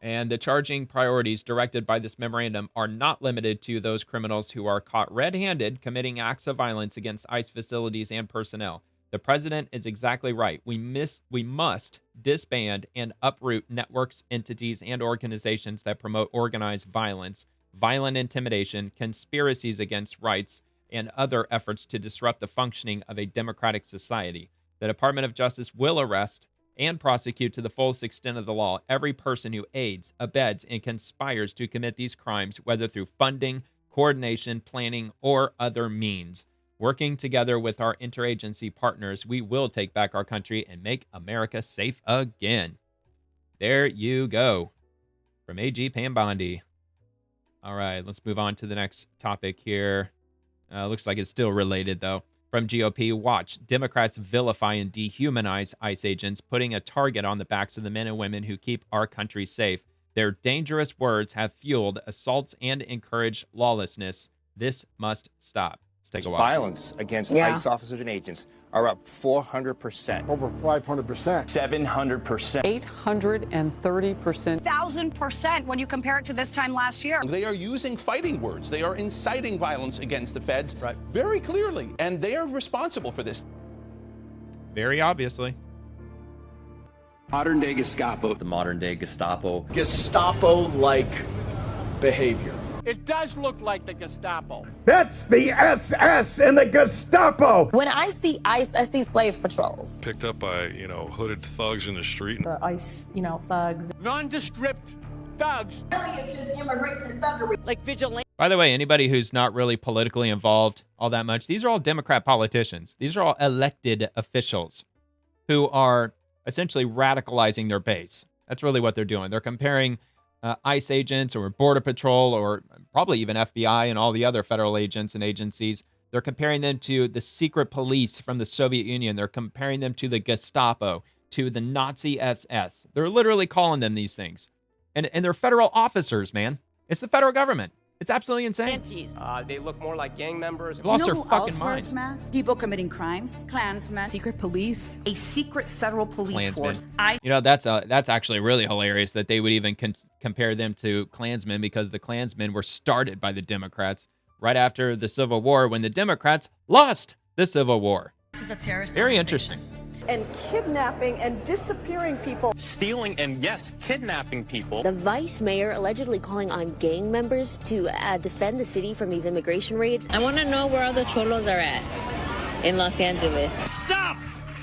And the charging priorities directed by this memorandum are not limited to those criminals who are caught red-handed committing acts of violence against ICE facilities and personnel. The president is exactly right. We must disband and uproot networks, entities, and organizations that promote organized violence, violent intimidation, conspiracies against rights, and other efforts to disrupt the functioning of a democratic society. The Department of Justice will arrest and prosecute to the fullest extent of the law every person who aids, abets, and conspires to commit these crimes, whether through funding, coordination, planning, or other means. Working together with our interagency partners, we will take back our country and make America safe again. There you go. from AG Pam Bondi. All right, let's move on to the next topic here. Looks like it's still related, though. From GOP, watch. Democrats vilify and dehumanize ICE agents, putting a target on the backs of the men and women who keep our country safe. Their dangerous words have fueled assaults and encouraged lawlessness. This must stop. Let's take a watch. Violence against ICE officers and agents are up 400%. Over 500%. 700%. 830%. 1,000% when you compare it to this time last year. They are using fighting words. They are inciting violence against the feds very clearly, and they are responsible for this. Very obviously. Modern day Gestapo. The modern day Gestapo. Gestapo-like behavior. It does look like the Gestapo. That's the SS and the Gestapo. When I see ICE, I see slave patrols. Picked up by, hooded thugs in the street. The ICE, thugs. Nondescript thugs. Really, it's just immigration thuggery. Like vigilante. By the way, anybody who's not really politically involved all that much, these are all Democrat politicians. These are all elected officials who are essentially radicalizing their base. That's really what they're doing. They're comparing ICE agents or Border Patrol or probably even FBI and all the other federal agents and agencies. They're comparing them to the secret police from the Soviet Union. They're comparing them to the Gestapo, to the Nazi SS. They're literally calling them these things. And they're federal officers, man. It's the federal government. It's absolutely insane. They look more like gang members. They've lost their fucking minds. People committing crimes, Klansmen, Secret police. a secret federal police Klansmen. force. That's actually really hilarious that they would even compare them to Klansmen, because the Klansmen were started by the Democrats right after the Civil War, when the Democrats lost the Civil War. This is a terrorist Very organization. interesting. And kidnapping and disappearing people. Stealing and, yes, kidnapping people. The vice mayor allegedly calling on gang members to defend the city from these immigration raids. I want to know where all the cholos are at in Los Angeles. Stop!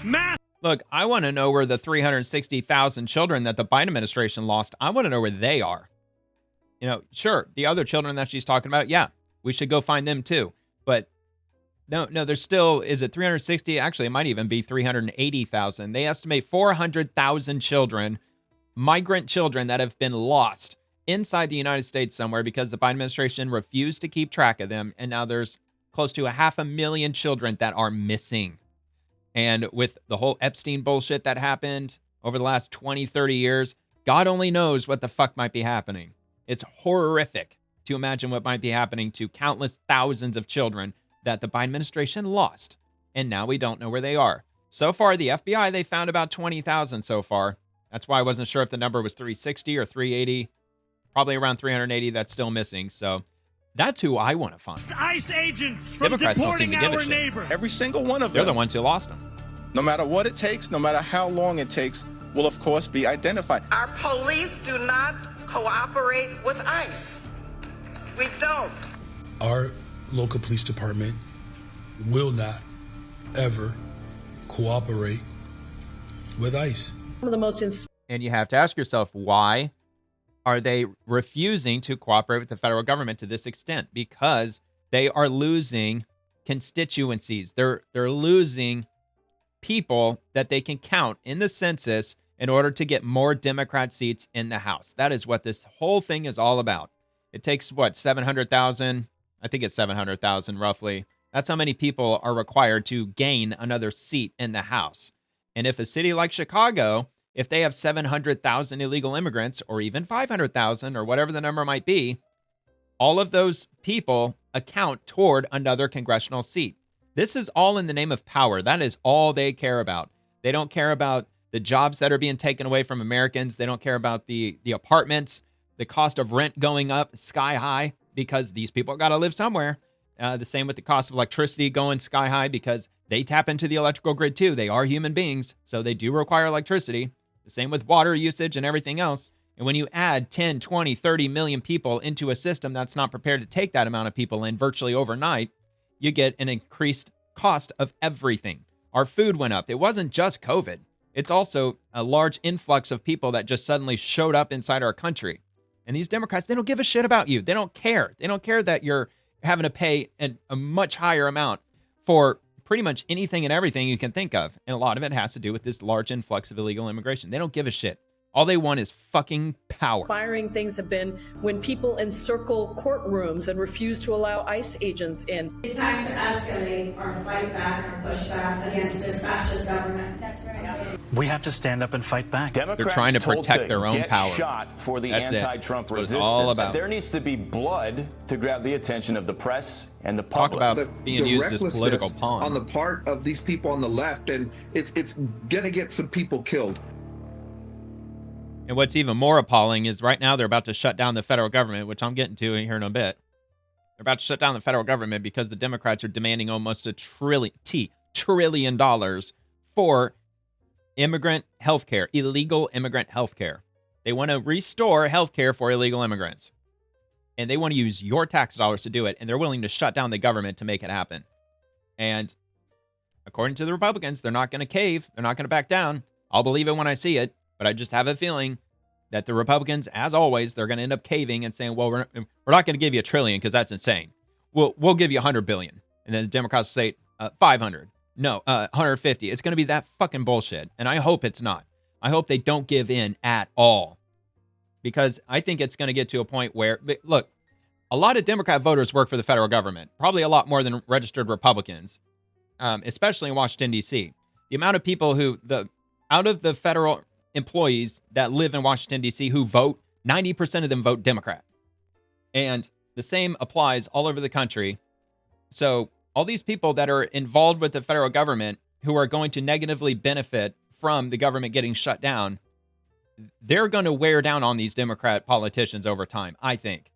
Mass! Look, I want to know where the 360,000 children that the Biden administration lost, I want to know where they are. Sure, the other children that she's talking about, yeah, we should go find them too. But no, there's still, is it 360? Actually, it might even be 380,000. They estimate 400,000 children, migrant children, that have been lost inside the United States somewhere because the Biden administration refused to keep track of them. And now there's close to 500,000 children that are missing. And with the whole Epstein bullshit that happened over the last 20, 30 years, God only knows what the fuck might be happening. It's horrific to imagine what might be happening to countless thousands of children that the Biden administration lost, and now we don't know where they are. So far, the FBI, they found about 20,000 so far. That's why I wasn't sure if the number was 360 or 380. Probably around 380 that's still missing. So that's who I want to find. ICE agents from Democrats don't seem deporting to give a our shit. neighbors. Every single one of them. They're the ones who lost them. No matter what it takes, no matter how long it takes, will of course be identified. Our police do not cooperate with ICE. We don't. Our local police department will not ever cooperate with ICE. One of the most And you have to ask yourself, why are they refusing to cooperate with the federal government to this extent? Because they are losing constituencies. They're losing people that they can count in the census in order to get more Democrat seats in the House. That is what this whole thing is all about. It takes, 700,000? I think it's 700,000 roughly. That's how many people are required to gain another seat in the House. And if a city like Chicago, if they have 700,000 illegal immigrants, or even 500,000, or whatever the number might be, all of those people account toward another congressional seat. This is all in the name of power. That is all they care about. They don't care about the jobs that are being taken away from Americans. They don't care about the apartments, the cost of rent going up sky high, because these people got to live somewhere. The same with the cost of electricity going sky high, because they tap into the electrical grid too. They are human beings, so they do require electricity. The same with water usage and everything else. And when you add 10, 20, 30 million people into a system that's not prepared to take that amount of people in virtually overnight, you get an increased cost of everything. Our food went up. It wasn't just COVID. It's also a large influx of people that just suddenly showed up inside our country. And these Democrats, they don't give a shit about you. They don't care. They don't care that you're having to pay a much higher amount for pretty much anything and everything you can think of. And a lot of it has to do with this large influx of illegal immigration. They don't give a shit. All they want is fucking power. Firing things have been when people encircle courtrooms and refuse to allow ICE agents in. It's time to escalate or fight back or push back against this fascist government. That's right. We have to stand up and fight back. They're trying to protect their own power. Shot for the That's anti-Trump resistance. All about. There needs to be blood to grab the attention of the press and the public. Talk about being used as political pawns on the part of these people on the left, and it's gonna get some people killed. And what's even more appalling is right now they're about to shut down the federal government, which I'm getting to here in a bit. They're about to shut down the federal government because the Democrats are demanding almost $1 trillion for immigrant health care, illegal immigrant health care. They want to restore health care for illegal immigrants. And they want to use your tax dollars to do it. And they're willing to shut down the government to make it happen. And according to the Republicans, they're not going to cave. They're not going to back down. I'll believe it when I see it. But I just have a feeling that the Republicans, as always, they're going to end up caving and saying, well, we're not going to give you $1 trillion because that's insane. We'll give you $100 billion. And then the Democrats say 500. No, 150. It's going to be that fucking bullshit. And I hope it's not. I hope they don't give in at all. Because I think it's going to get to a point where, look, a lot of Democrat voters work for the federal government. Probably a lot more than registered Republicans, especially in Washington, D.C. The amount of people out of the federal employees that live in Washington, D.C. who vote, 90% of them vote Democrat. And the same applies all over the country. So all these people that are involved with the federal government who are going to negatively benefit from the government getting shut down, they're going to wear down on these Democrat politicians over time, I think.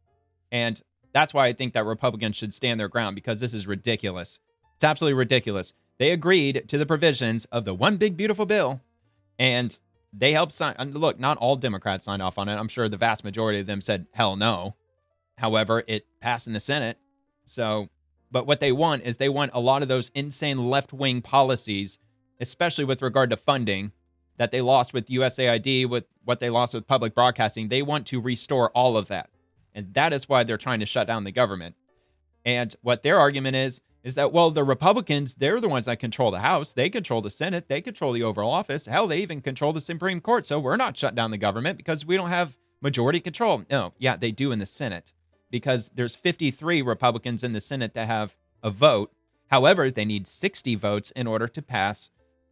And that's why I think that Republicans should stand their ground, because this is ridiculous. It's absolutely ridiculous. They agreed to the provisions of the One Big Beautiful Bill, and they helped sign. Look, not all Democrats signed off on it. I'm sure the vast majority of them said, hell no. However, it passed in the Senate. But what they want is they want a lot of those insane left-wing policies, especially with regard to funding, that they lost with USAID, with what they lost with public broadcasting. They want to restore all of that. And that is why they're trying to shut down the government. And what their argument is that, well, the Republicans, they're the ones that control the House. They control the Senate. They control the Oval Office. Hell, they even control the Supreme Court. So we're not shut down the government because we don't have majority control. No, yeah, they do in the Senate, because there's 53 Republicans in the Senate that have a vote. However, they need 60 votes in order to pass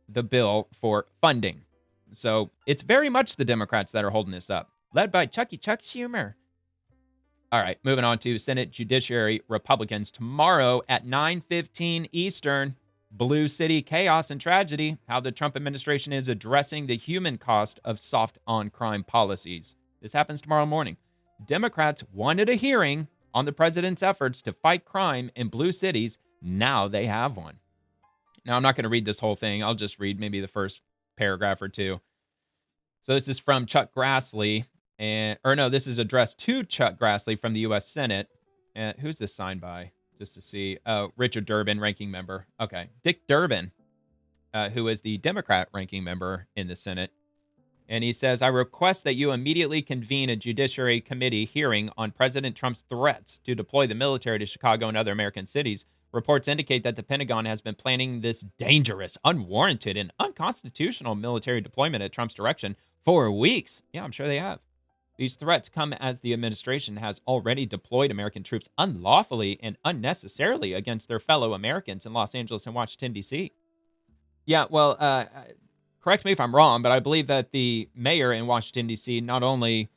the bill for funding. So it's very much the Democrats that are holding this up, led by Chuck Schumer. All right, moving on to Senate Judiciary Republicans. Tomorrow at 9:15 Eastern, Blue City Chaos and Tragedy, how the Trump administration is addressing the human cost of soft on crime policies. This happens tomorrow morning. Democrats wanted a hearing on the president's efforts to fight crime in blue cities. Now they have one. Now, I'm not going to read this whole thing. I'll just read maybe the first paragraph or two. So this is from Chuck Grassley. This is addressed to Chuck Grassley from the U.S. Senate. Who's this signed by? Just to see. Richard Durbin, ranking member. Okay. Dick Durbin, who is the Democrat ranking member in the Senate. And he says, I request that you immediately convene a Judiciary Committee hearing on President Trump's threats to deploy the military to Chicago and other American cities. Reports indicate that the Pentagon has been planning this dangerous, unwarranted, and unconstitutional military deployment at Trump's direction for weeks. Yeah, I'm sure they have. These threats come as the administration has already deployed American troops unlawfully and unnecessarily against their fellow Americans in Los Angeles and Washington, D.C. Yeah, well, correct me if I'm wrong, but I believe that the mayor in Washington, D.C. not only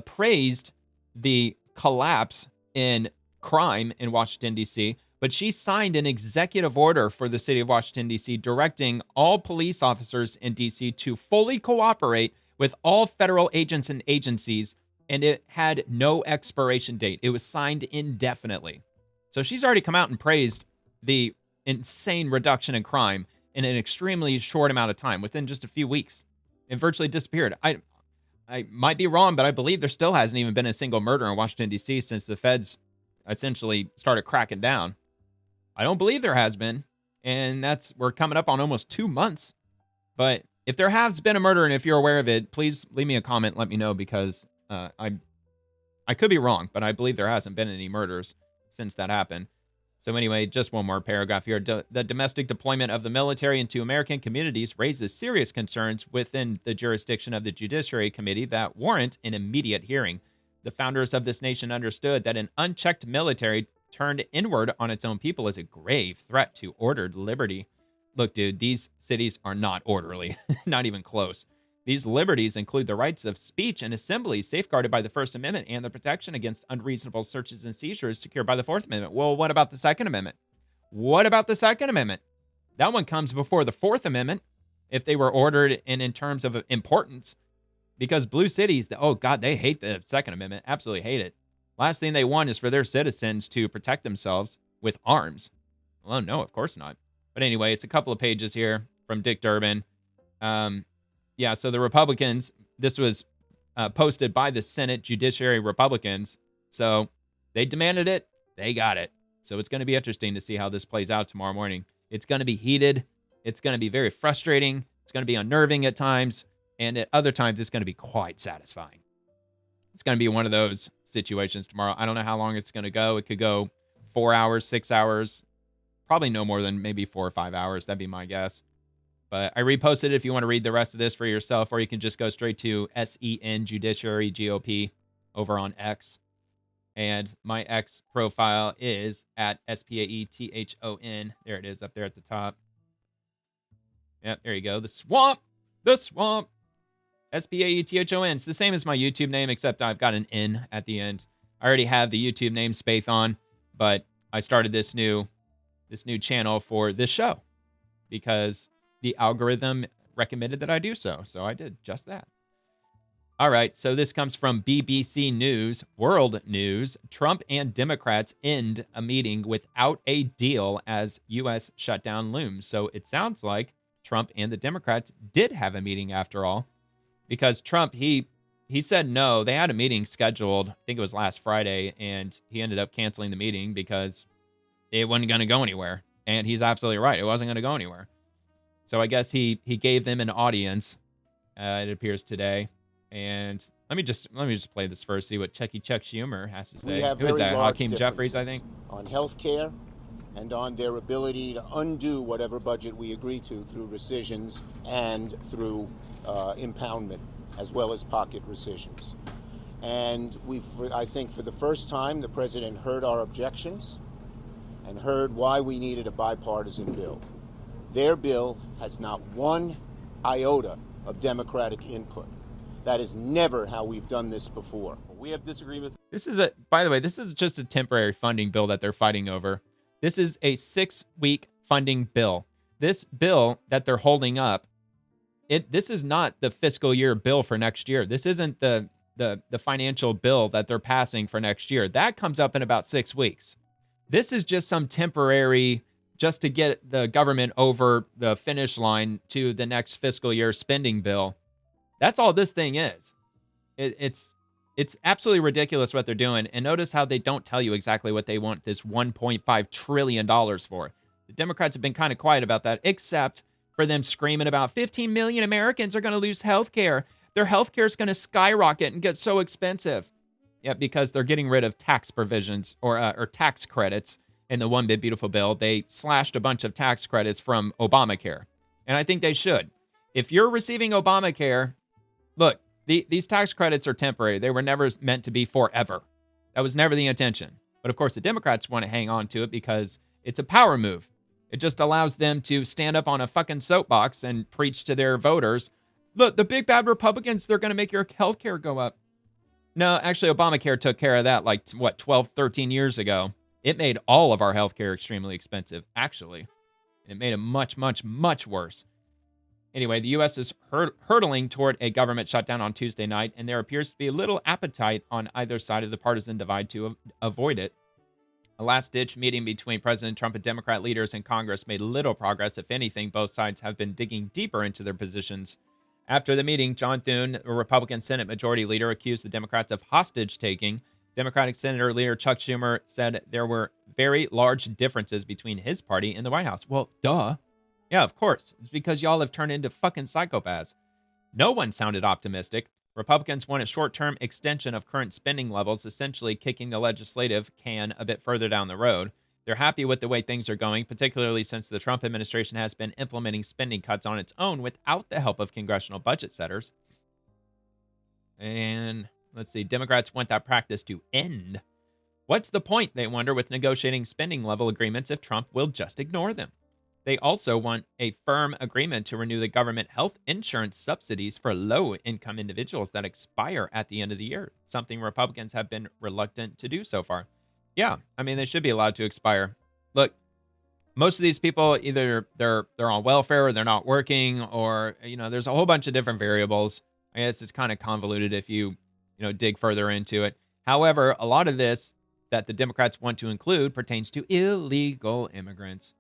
praised the collapse in crime in Washington, D.C., but she signed an executive order for the city of Washington, D.C., directing all police officers in D.C. to fully cooperate with all federal agents and agencies, and it had no expiration date. It was signed indefinitely. So she's already come out and praised the insane reduction in crime in an extremely short amount of time, within just a few weeks. It virtually disappeared. I might be wrong, but I believe there still hasn't even been a single murder in Washington, D.C. since the feds essentially started cracking down. I don't believe there has been, and we're coming up on almost 2 months. But if there has been a murder, and if you're aware of it, please leave me a comment, let me know, because I could be wrong, but I believe there hasn't been any murders since that happened. So anyway, just one more paragraph here. The domestic deployment of the military into American communities raises serious concerns within the jurisdiction of the Judiciary Committee that warrant an immediate hearing. The founders of this nation understood that an unchecked military turned inward on its own people is a grave threat to ordered liberty. Look, dude, these cities are not orderly, not even close. These liberties include the rights of speech and assembly safeguarded by the First Amendment and the protection against unreasonable searches and seizures secured by the Fourth Amendment. Well, what about the Second Amendment? What about the Second Amendment? That one comes before the Fourth Amendment, if they were ordered and in terms of importance. Because blue cities, oh God, they hate the Second Amendment, absolutely hate it. Last thing they want is for their citizens to protect themselves with arms. Well, no, of course not. But anyway, it's a couple of pages here from Dick Durbin. Yeah, so the Republicans, this was posted by the Senate Judiciary Republicans. So they demanded it. They got it. So it's going to be interesting to see how this plays out tomorrow morning. It's going to be heated. It's going to be very frustrating. It's going to be unnerving at times. And at other times, it's going to be quite satisfying. It's going to be one of those situations tomorrow. I don't know how long it's going to go. It could go 4 hours, 6 hours. Probably no more than maybe 4 or 5 hours. That'd be my guess. But I reposted it if you want to read the rest of this for yourself, or you can just go straight to SEN Judiciary GOP over on X. And my X profile is at SPAETHON. There it is up there at the top. Yep, there you go. The swamp. The swamp. SPAETHON. It's the same as my YouTube name, except I've got an N at the end. I already have the YouTube name Spathon, but I started this new channel for this show because the algorithm recommended that I do so. So I did just that. All right. So this comes from BBC News, World News. Trump and Democrats end a meeting without a deal as U.S. shutdown looms. So it sounds like Trump and the Democrats did have a meeting after all, because Trump, he said no. They had a meeting scheduled, I think it was last Friday, and he ended up canceling the meeting because it wasn't going to go anywhere. And he's absolutely right. It wasn't going to go anywhere. So I guess he gave them an audience, it appears today. And let me just play this first, see what Chuck Schumer has to say. Who is that? Hakeem Jeffries, I think. On health care and on their ability to undo whatever budget we agree to through rescissions and through impoundment, as well as pocket rescissions. And I think for the first time, the president heard our objections and heard why we needed a bipartisan bill. Their bill has not one iota of Democratic input. That is never how we've done this before. We have disagreements. By the way, this is just a temporary funding bill that they're fighting over. This is a 6-week funding bill. This bill that they're holding up, this is not the fiscal year bill for next year. This isn't the financial bill that they're passing for next year. That comes up in about 6 weeks. This is just some temporary, just to get the government over the finish line to the next fiscal year spending bill. That's all this thing is. It's absolutely ridiculous what they're doing. And notice how they don't tell you exactly what they want this $1.5 trillion for. The Democrats have been kind of quiet about that, except for them screaming about 15 million Americans are going to lose health care. Their health care is going to skyrocket and get so expensive. Yeah, because they're getting rid of tax provisions or tax credits in the One Big Beautiful Bill. They slashed a bunch of tax credits from Obamacare. And I think they should. If you're receiving Obamacare, look, these tax credits are temporary. They were never meant to be forever. That was never the intention. But of course, the Democrats want to hang on to it because it's a power move. It just allows them to stand up on a fucking soapbox and preach to their voters, look, the big bad Republicans, they're going to make your health care go up. No, actually, Obamacare took care of that 12, 13 years ago. It made all of our health care extremely expensive, actually. It made it much, much, much worse. Anyway, the U.S. is hurtling toward a government shutdown on Tuesday night, and there appears to be little appetite on either side of the partisan divide to avoid it. A last-ditch meeting between President Trump and Democrat leaders in Congress made little progress. If anything, both sides have been digging deeper into their positions. After the meeting, John Thune, a Republican Senate Majority Leader, accused the Democrats of hostage-taking. Democratic Senator Leader Chuck Schumer said there were very large differences between his party and the White House. Well, duh. Yeah, of course. It's because y'all have turned into fucking psychopaths. No one sounded optimistic. Republicans want a short-term extension of current spending levels, essentially kicking the legislative can a bit further down the road. They're happy with the way things are going, particularly since the Trump administration has been implementing spending cuts on its own without the help of congressional budget setters. And let's see, Democrats want that practice to end. What's the point, they wonder, with negotiating spending level agreements if Trump will just ignore them? They also want a firm agreement to renew the government health insurance subsidies for low-income individuals that expire at the end of the year, something Republicans have been reluctant to do so far. Yeah, I mean, they should be allowed to expire. Look, most of these people, either they're on welfare or they're not working, or, there's a whole bunch of different variables. I guess it's kind of convoluted if you dig further into it. However, a lot of this that the Democrats want to include pertains to illegal immigrants.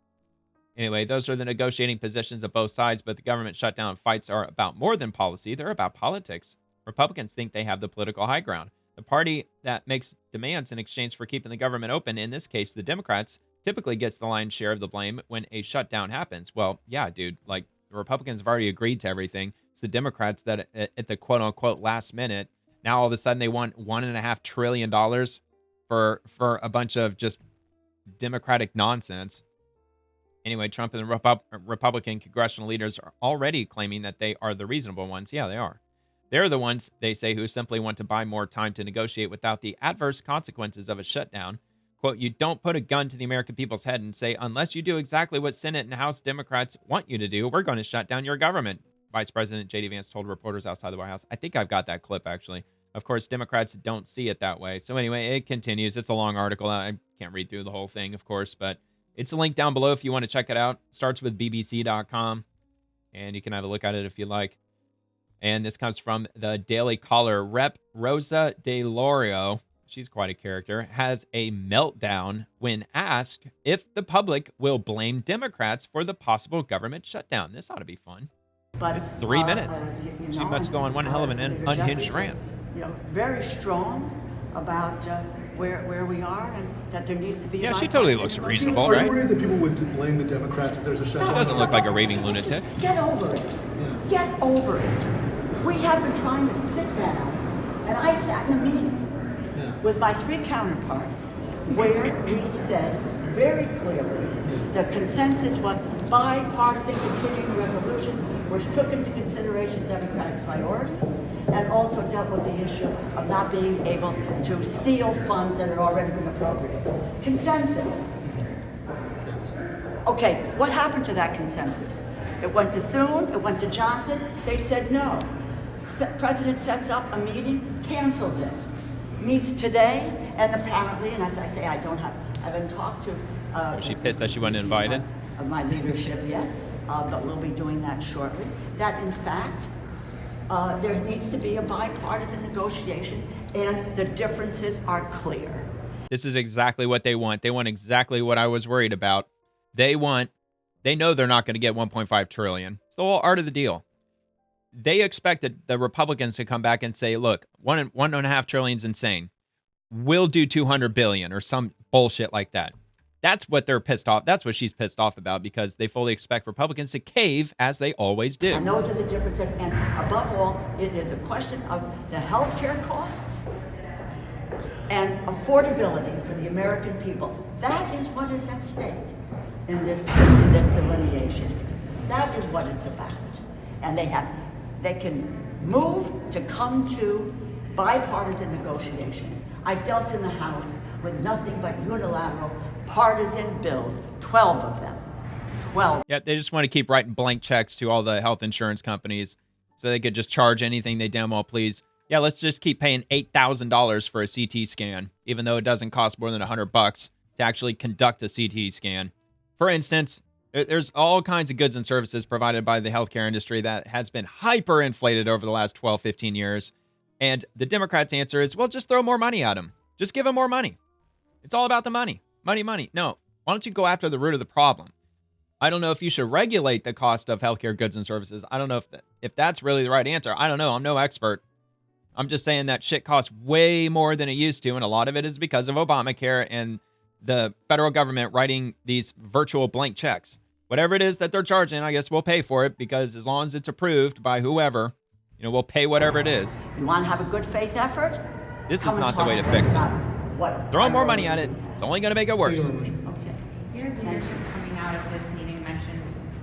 Anyway, those are the negotiating positions of both sides, but the government shutdown fights are about more than policy. They're about politics. Republicans think they have the political high ground. The party that makes demands in exchange for keeping the government open, in this case, the Democrats, typically gets the lion's share of the blame when a shutdown happens. Well, yeah, dude, like the Republicans have already agreed to everything. It's the Democrats that at the quote unquote last minute, now all of a sudden they want $1.5 trillion for a bunch of just Democratic nonsense. Anyway, Trump and the Republican congressional leaders are already claiming that they are the reasonable ones. Yeah, they are. They're the ones, they say, who simply want to buy more time to negotiate without the adverse consequences of a shutdown. Quote, you don't put a gun to the American people's head and say, unless you do exactly what Senate and House Democrats want you to do, we're going to shut down your government, Vice President J.D. Vance told reporters outside the White House. I think I've got that clip, actually. Of course, Democrats don't see it that way. So anyway, it continues. It's a long article. I can't read through the whole thing, of course, but it's a link down below if you want to check it out. It starts with bbc.com, and you can have a look at it if you like. And this comes from the Daily Caller. Rep. Rosa DeLauro, she's quite a character, has a meltdown when asked if the public will blame Democrats for the possible government shutdown. This ought to be fun. But it's 3 minutes. She must go on one hell of an unhinged rant. Very strong about where we are and that there needs to be. Yeah, she totally looks reasonable, right? Are you worried that people would blame the Democrats if there's a shutdown? She doesn't look like a raving lunatic. Get over it. Yeah. Get over it. We have been trying to sit down, and I sat in a meeting with my 3 counterparts where we said very clearly the consensus was bipartisan continuing resolution, which took into consideration Democratic priorities and also dealt with the issue of not being able to steal funds that had already been appropriated. Consensus. Okay, what happened to that consensus? It went to Thune, it went to Johnson, they said no. President sets up a meeting, cancels it. Meets today, and apparently, and as I say, I haven't talked to... Was she pissed that she wasn't invited? Of my leadership yet, but we'll be doing that shortly. That in fact, there needs to be a bipartisan negotiation, and the differences are clear. This is exactly what they want. They want exactly what I was worried about. They know they're not going to get $1.5 trillion. It's the whole art of the deal. They expected the Republicans to come back and say, look, $1.5 trillion is insane. We'll do $200 billion or some bullshit like that. That's what they're pissed off. That's what she's pissed off about, because they fully expect Republicans to cave as they always do. And those are the differences. And above all, it is a question of the healthcare costs and affordability for the American people. That is what is at stake in this delineation. That is what it's about. And they can move to come to bipartisan negotiations. I dealt in the House with nothing but unilateral partisan bills, 12 of them. 12. Yep, they just want to keep writing blank checks to all the health insurance companies so they could just charge anything they damn well please. Yeah, let's just keep paying $8,000 for a CT scan, even though it doesn't cost more than $100 to actually conduct a CT scan. For instance, there's all kinds of goods and services provided by the healthcare industry that has been hyperinflated over the last 12, 15 years. And the Democrats' answer is, well, just throw more money at them. Just give them more money. It's all about the money. Money, money. No, why don't you go after the root of the problem? I don't know if you should regulate the cost of healthcare goods and services. I don't know if that's really the right answer. I don't know. I'm no expert. I'm just saying that shit costs way more than it used to, and a lot of it is because of Obamacare and the federal government writing these virtual blank checks. Whatever it is that they're charging, I guess we'll pay for it, because as long as it's approved by whoever, we'll pay whatever it is. You want to have a good faith effort? This is not the way to fix it. Throw more money at it. It's only going to make it worse. Okay. Your leadership coming out of this meeting mentioned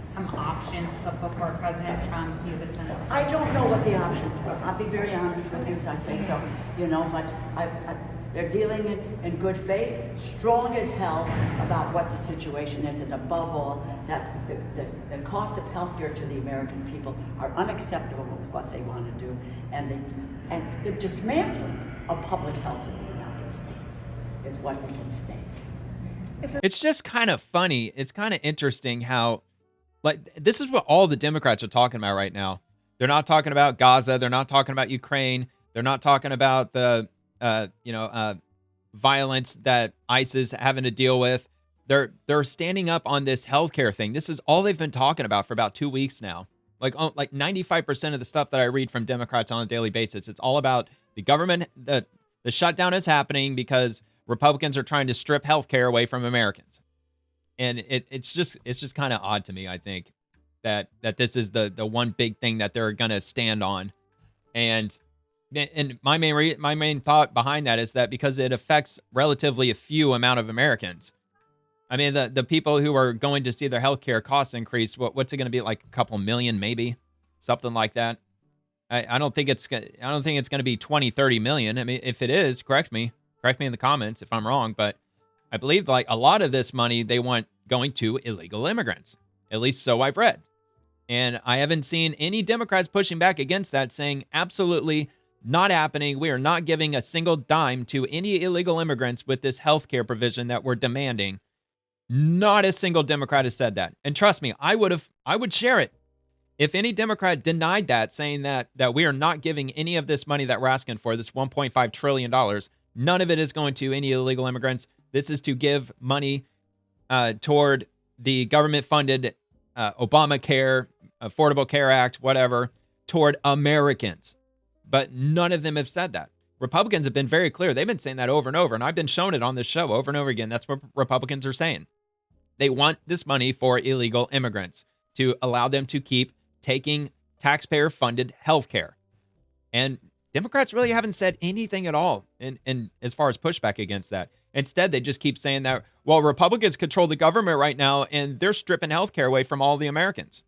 some options put before President Trump. Do you have a sense? I don't know what the options were. I'll be very honest with you as I say so. But they're dealing in good faith, strong as hell about what the situation is, and above all, that the costs of health care to the American people are unacceptable with what they want to do, and the dismantling of public health in the United States is what is at stake. It's just kind of funny. It's kind of interesting how, this is what all the Democrats are talking about right now. They're not talking about Gaza. They're not talking about Ukraine. They're not talking about the violence that ICE is having to deal with. They're standing up on this healthcare thing. This is all they've been talking about for about 2 weeks now. Like 95% of the stuff that I read from Democrats on a daily basis, it's all about the government. The shutdown is happening because Republicans are trying to strip healthcare away from Americans. And it's just kind of odd to me, I think, that this is the one big thing that they're going to stand on. And my main thought behind that is that because it affects relatively a few amount of Americans. I mean, the people who are going to see their healthcare costs increase, what's it going to be, like a couple million, maybe something like that? I don't think it's going to be 20, 30 million. I mean, if it is, correct me in the comments if I'm wrong, but I believe a lot of this money they want going to illegal immigrants. At least so I've read. And I haven't seen any Democrats pushing back against that, saying absolutely not happening. We are not giving a single dime to any illegal immigrants with this healthcare provision that we're demanding. Not a single Democrat has said that. And trust me, I would share it. If any Democrat denied that, saying that we are not giving any of this money that we're asking for, this $1.5 trillion, none of it is going to any illegal immigrants. This is to give money toward the government-funded Obamacare, Affordable Care Act, whatever, toward Americans. But none of them have said that. Republicans have been very clear. They've been saying that over and over, and I've been shown it on this show over and over again. That's what Republicans are saying. They want this money for illegal immigrants to allow them to keep taking taxpayer-funded health care. And Democrats really haven't said anything at all in as far as pushback against that. Instead, they just keep saying that, well, Republicans control the government right now, and they're stripping health care away from all the Americans.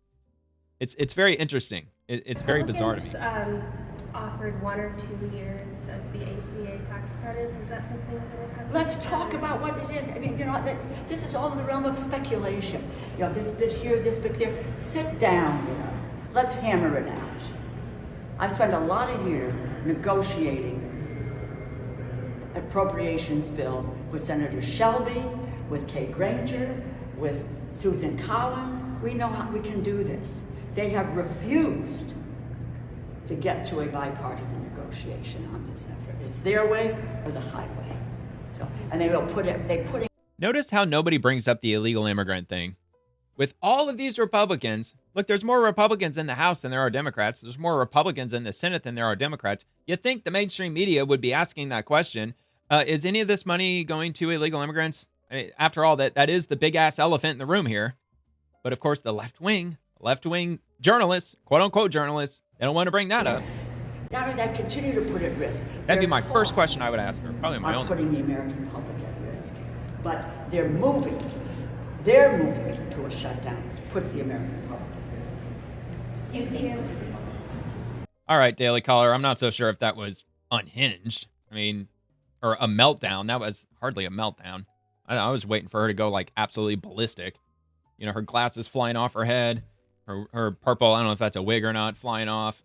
It's very interesting. It's very bizarre to me. Offered 1 or 2 years of the ACA tax credits. Is that something Democrats? Let's talk about what it is. I mean, this is all in the realm of speculation. This bit here, this bit there. Sit down with us. Let's hammer it out. I've spent a lot of years negotiating appropriations bills with Senator Shelby, with Kay Granger, with Susan Collins. We know how we can do this. They have refused to get to a bipartisan negotiation on this effort. It's their way or the highway. And they will put it. Notice how nobody brings up the illegal immigrant thing. With all of these Republicans, look, there's more Republicans in the House than there are Democrats. There's more Republicans in the Senate than there are Democrats. You'd think the mainstream media would be asking that question. Is any of this money going to illegal immigrants? I mean, after all, that is the big ass elephant in the room here. But of course, the left wing journalists, quote unquote journalists, they don't want to bring that up. Not only that, continue to put at risk. That'd be my first question I would ask her. Probably my own. Putting the American public at risk. But they're moving to a shutdown. Puts the American public at risk. Do you think? All right, Daily Caller. I'm not so sure if that was unhinged. I mean, or a meltdown. That was hardly a meltdown. I was waiting for her to go absolutely ballistic. Her glasses flying off her head. Her purple, I don't know if that's a wig or not, flying off.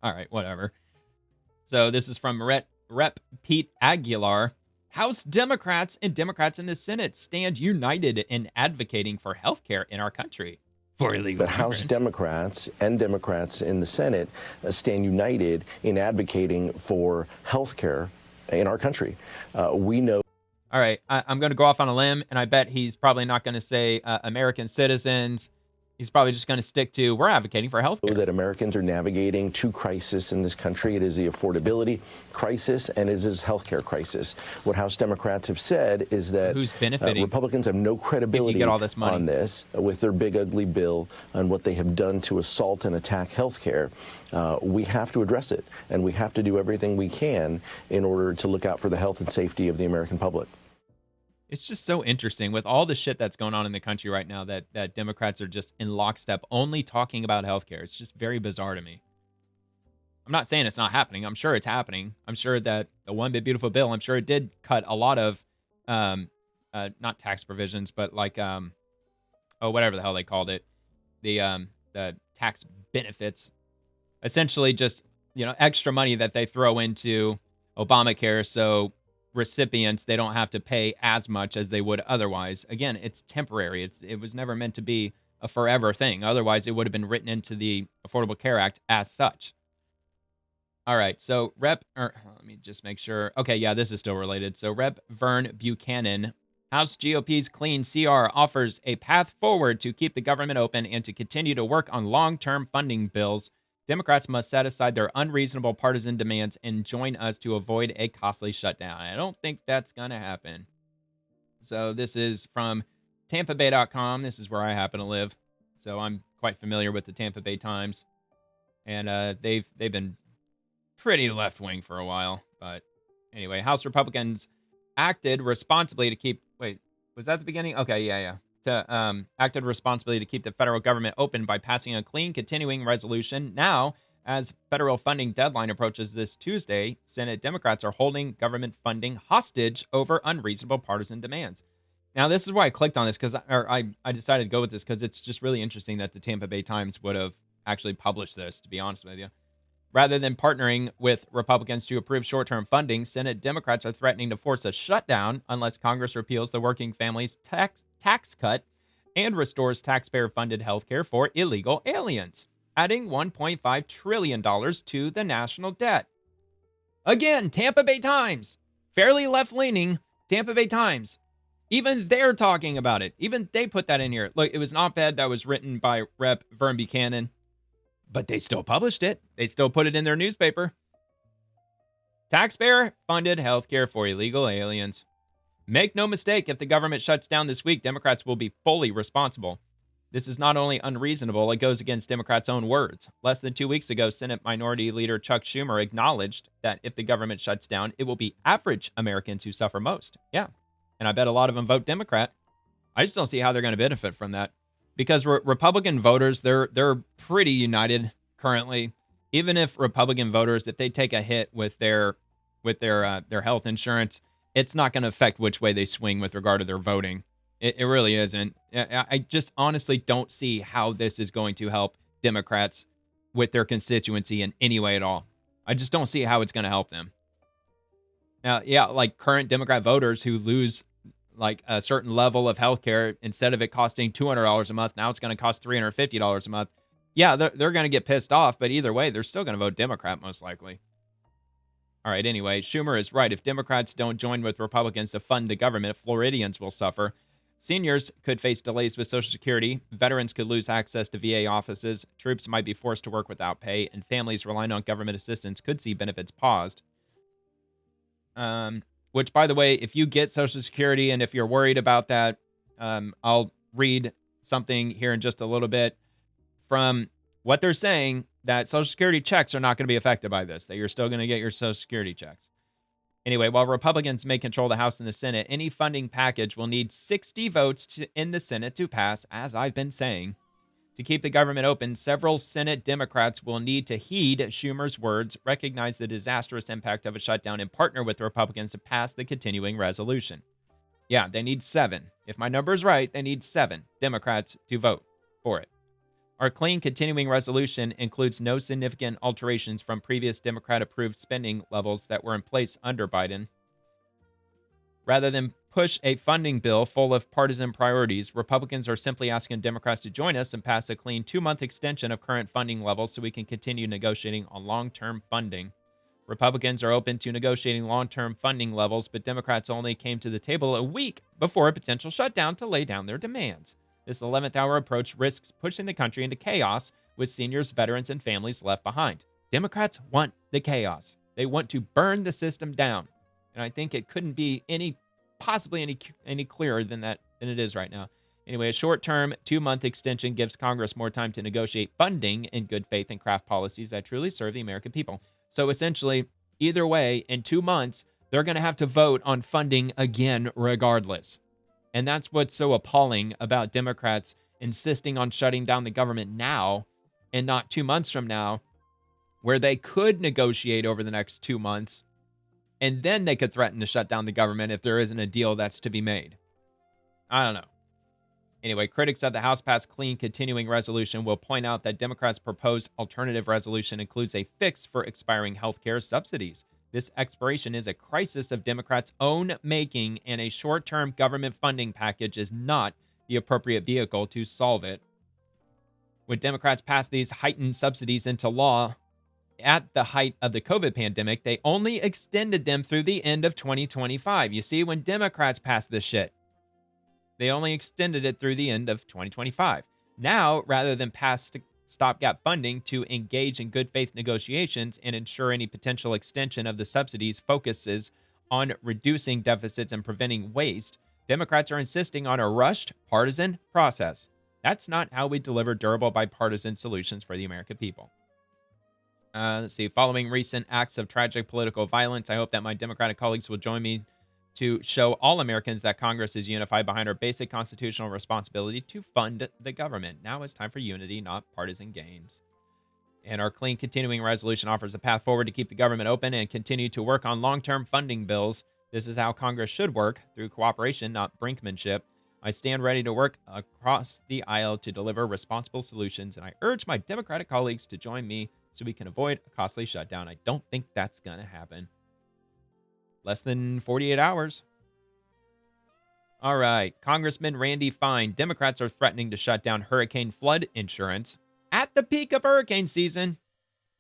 All right, whatever. So this is from Rep. Pete Aguilar. House Democrats and Democrats in the Senate stand united in advocating for health care in our country. For illegal immigrants. House Democrats and Democrats in the Senate stand united in advocating for health care in our country. We know. All right, I'm going to go off on a limb, and I bet he's probably not going to say American citizens. He's probably just going to stick to, we're advocating for health care. That Americans are navigating two crises in this country. It is the affordability crisis, and it is health care crisis. What House Democrats have said is that who's benefiting? Republicans have no credibility get all this money on this with their big, ugly bill on what they have done to assault and attack health care. We have to address it, and we have to do everything we can in order to look out for the health and safety of the American public. It's just so interesting with all the shit that's going on in the country right now that Democrats are just in lockstep only talking about healthcare. It's just very bizarre to me. I'm not saying it's not happening. I'm sure it's happening. I'm sure that the One Big Beautiful Bill, I'm sure it did cut a lot of, not tax provisions, but like, whatever the hell they called it. The tax benefits. Essentially just, extra money that they throw into Obamacare so recipients, they don't have to pay as much as they would otherwise. Again, it's temporary. It was never meant to be a forever thing. Otherwise, it would have been written into the Affordable Care Act as such. All right, so let me just make sure. Okay, yeah, this is still related. So Rep. Vern Buchanan, House GOP's Clean CR offers a path forward to keep the government open and to continue to work on long-term funding bills. Democrats must set aside their unreasonable partisan demands and join us to avoid a costly shutdown. I don't think that's going to happen. So this is from TampaBay.com. This is where I happen to live. So I'm quite familiar with the Tampa Bay Times. And they've been pretty left-wing for a while. But anyway, House Republicans acted responsibly to keep... Wait, was that the beginning? Okay, yeah. Acted responsibly to keep the federal government open by passing a clean continuing resolution. Now, as federal funding deadline approaches this Tuesday, Senate Democrats are holding government funding hostage over unreasonable partisan demands. Now, this is why I clicked on this, I decided to go with this because it's just really interesting that the Tampa Bay Times would have actually published this, to be honest with you. Rather than partnering with Republicans to approve short-term funding, Senate Democrats are threatening to force a shutdown unless Congress repeals the Working Families tax cut and restores taxpayer-funded health care for illegal aliens, adding $1.5 trillion to the national debt. Again, Tampa Bay Times, fairly left-leaning Tampa Bay Times. Even they're talking about it. Even they put that in here. Look, it was an op-ed that was written by Rep. Vern Buchanan, but they still published it. They still put it in their newspaper. Taxpayer-funded health care for illegal aliens. Make no mistake, if the government shuts down this week, Democrats will be fully responsible. This is not only unreasonable, it goes against Democrats' own words. Less than 2 weeks ago, Senate Minority Leader Chuck Schumer acknowledged that if the government shuts down, it will be average Americans who suffer most. Yeah, and I bet a lot of them vote Democrat. I just don't see how they're going to benefit from that. Because Republican voters, they're pretty united currently. Even if Republican voters, if they take a hit with their health insurance, it's not going to affect which way they swing with regard to their voting. It really isn't. I just honestly don't see how this is going to help Democrats with their constituency in any way at all. I just don't see how it's going to help them. Now, yeah, like current Democrat voters who lose like a certain level of healthcare, instead of it costing $200 a month, now it's going to cost $350 a month. Yeah, they're going to get pissed off, but either way, they're still going to vote Democrat most likely. All right, anyway, Schumer is right. If Democrats don't join with Republicans to fund the government, Floridians will suffer. Seniors could face delays with Social Security. Veterans could lose access to VA offices. Troops might be forced to work without pay, and families relying on government assistance could see benefits paused. Which, by the way, if you get Social Security and if you're worried about that, I'll read something here in just a little bit from what they're saying, that Social Security checks are not going to be affected by this, that you're still going to get your Social Security checks. Anyway, while Republicans may control the House and the Senate, any funding package will need 60 votes in the Senate to pass, as I've been saying. To keep the government open, several Senate Democrats will need to heed Schumer's words, recognize the disastrous impact of a shutdown, and partner with the Republicans to pass the continuing resolution. Yeah, they need 7. If my number's right, they need 7 Democrats to vote for it. Our clean continuing resolution includes no significant alterations from previous Democrat-approved spending levels that were in place under Biden. Rather than push a funding bill full of partisan priorities, Republicans are simply asking Democrats to join us and pass a clean 2-month extension of current funding levels so we can continue negotiating on long-term funding. Republicans are open to negotiating long-term funding levels, but Democrats only came to the table a week before a potential shutdown to lay down their demands. This 11th-hour approach risks pushing the country into chaos with seniors, veterans, and families left behind. Democrats want the chaos. They want to burn the system down. And I think it couldn't be possibly any clearer than it is right now. Anyway, a short-term 2-month extension gives Congress more time to negotiate funding in good faith and craft policies that truly serve the American people. So essentially, either way, in 2 months, they're going to have to vote on funding again regardless. And that's what's so appalling about Democrats insisting on shutting down the government now and not 2 months from now, where they could negotiate over the next 2 months, and then they could threaten to shut down the government if there isn't a deal that's to be made. I don't know. Anyway, critics of the House-passed clean continuing resolution will point out that Democrats' proposed alternative resolution includes a fix for expiring health care subsidies. This expiration is a crisis of Democrats' own making, and a short-term government funding package is not the appropriate vehicle to solve it. When Democrats passed these heightened subsidies into law at the height of the COVID pandemic, they only extended them through the end of 2025. You see, when Democrats passed this shit, they only extended it through the end of 2025. Now, rather than pass stopgap funding to engage in good faith negotiations and ensure any potential extension of the subsidies focuses on reducing deficits and preventing waste, Democrats are insisting on a rushed partisan process. That's not how we deliver durable bipartisan solutions for the American people. Let's see. Following recent acts of tragic political violence, I hope that my Democratic colleagues will join me to show all Americans that Congress is unified behind our basic constitutional responsibility to fund the government. Now it's time for unity, not partisan games. And our clean continuing resolution offers a path forward to keep the government open and continue to work on long-term funding bills. This is how Congress should work, through cooperation, not brinkmanship. I stand ready to work across the aisle to deliver responsible solutions, and I urge my Democratic colleagues to join me so we can avoid a costly shutdown. I don't think that's going to happen. Less than 48 hours. All right. Congressman Randy Fine. Democrats are threatening to shut down hurricane flood insurance at the peak of hurricane season.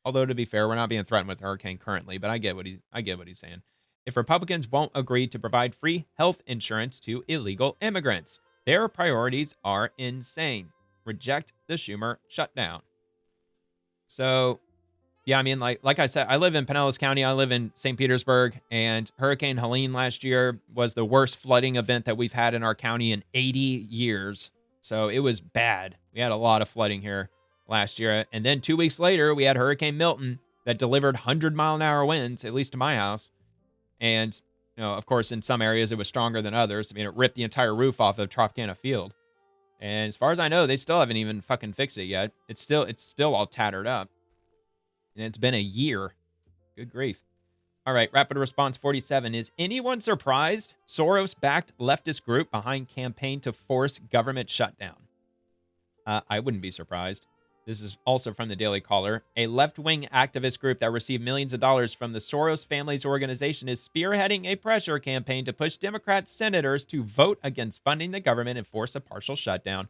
Although, to be fair, we're not being threatened with a hurricane currently, but I get what he's saying. If Republicans won't agree to provide free health insurance to illegal immigrants, their priorities are insane. Reject the Schumer shutdown. So, yeah, I mean, like I said, I live in Pinellas County. I live in St. Petersburg, and Hurricane Helene last year was the worst flooding event that we've had in our county in 80 years. So it was bad. We had a lot of flooding here last year. And then 2 weeks later, we had Hurricane Milton that delivered 100-mile-an-hour winds, at least to my house. And, you know, of course, in some areas, it was stronger than others. I mean, it ripped the entire roof off of Tropicana Field. And as far as I know, they still haven't even fucking fixed it yet. It's still all tattered up. And it's been a year. Good grief. All right, Rapid Response 47. Is anyone surprised? Soros-backed leftist group behind campaign to force government shutdown. I wouldn't be surprised. This is also from the Daily Caller. A left-wing activist group that received millions of dollars from the Soros family's organization is spearheading a pressure campaign to push Democrat senators to vote against funding the government and force a partial shutdown.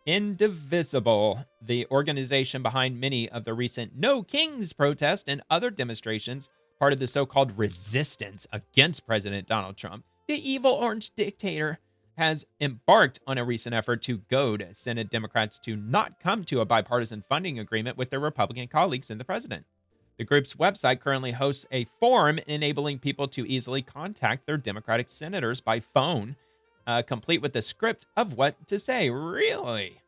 Indivisible, the organization behind many of the recent No Kings protests and other demonstrations, part of the so-called resistance against President Donald Trump, the evil orange dictator, has embarked on a recent effort to goad Senate Democrats to not come to a bipartisan funding agreement with their Republican colleagues and the president. The group's website currently hosts a form enabling people to easily contact their Democratic senators by phone, complete with a script of what to say. Really?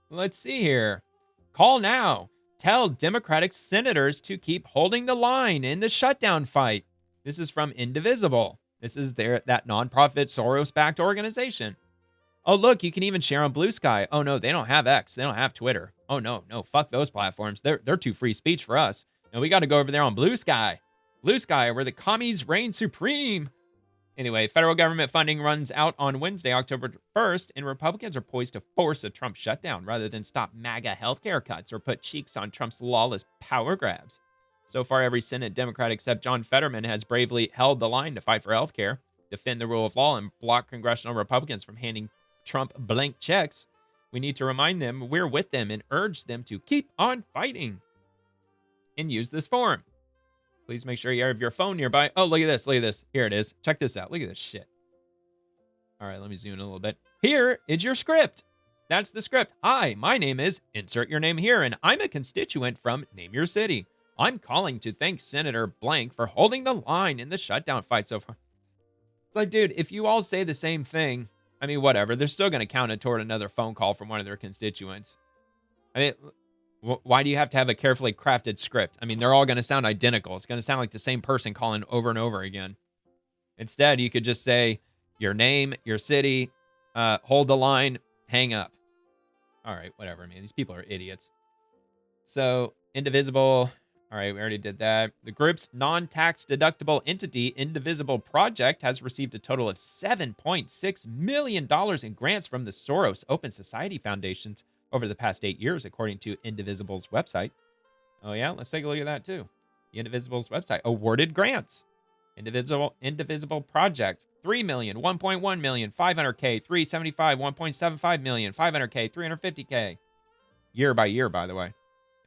Let's see here. Call now. Tell Democratic senators to keep holding the line in the shutdown fight. This is from Indivisible. This is that nonprofit Soros-backed organization. Oh, look, you can even share on Blue Sky. Oh, no, they don't have X. They don't have Twitter. Oh, no, fuck those platforms. They're too free speech for us. No, we got to go over there on Blue Sky. Blue Sky, where the commies reign supreme. Anyway, federal government funding runs out on Wednesday, October 1st, and Republicans are poised to force a Trump shutdown rather than stop MAGA healthcare cuts or put cheeks on Trump's lawless power grabs. So far, every Senate Democrat except John Fetterman has bravely held the line to fight for healthcare, defend the rule of law, and block congressional Republicans from handing Trump blank checks. We need to remind them we're with them and urge them to keep on fighting and use this form. Please make sure you have your phone nearby. Oh, look at this. Look at this. Here it is. Check this out. Look at this shit. All right, let me zoom in a little bit. Here is your script. That's the script. Hi, my name is, insert your name here, and I'm a constituent from Name Your City. I'm calling to thank Senator Blank for holding the line in the shutdown fight so far. It's like, dude, if you all say the same thing, I mean, whatever. They're still going to count it toward another phone call from one of their constituents. I mean, why do you have to have a carefully crafted script? I mean, they're all going to sound identical. It's going to sound like the same person calling over and over again. Instead, you could just say your name, your city, hold the line, hang up. All right, whatever, man. These people are idiots. So, Indivisible. All right, we already did that. The group's non-tax deductible entity, Indivisible Project, has received a total of $7.6 million in grants from the Soros Open Society Foundations over the past 8 years, according to Indivisible's website. Oh, yeah? Let's take a look at that, too. The Indivisible's website. Awarded grants. Indivisible Project, $3 million, $1.1 million, $500K, $375, $1.75 million, $500K, $350K. Year by year, by the way.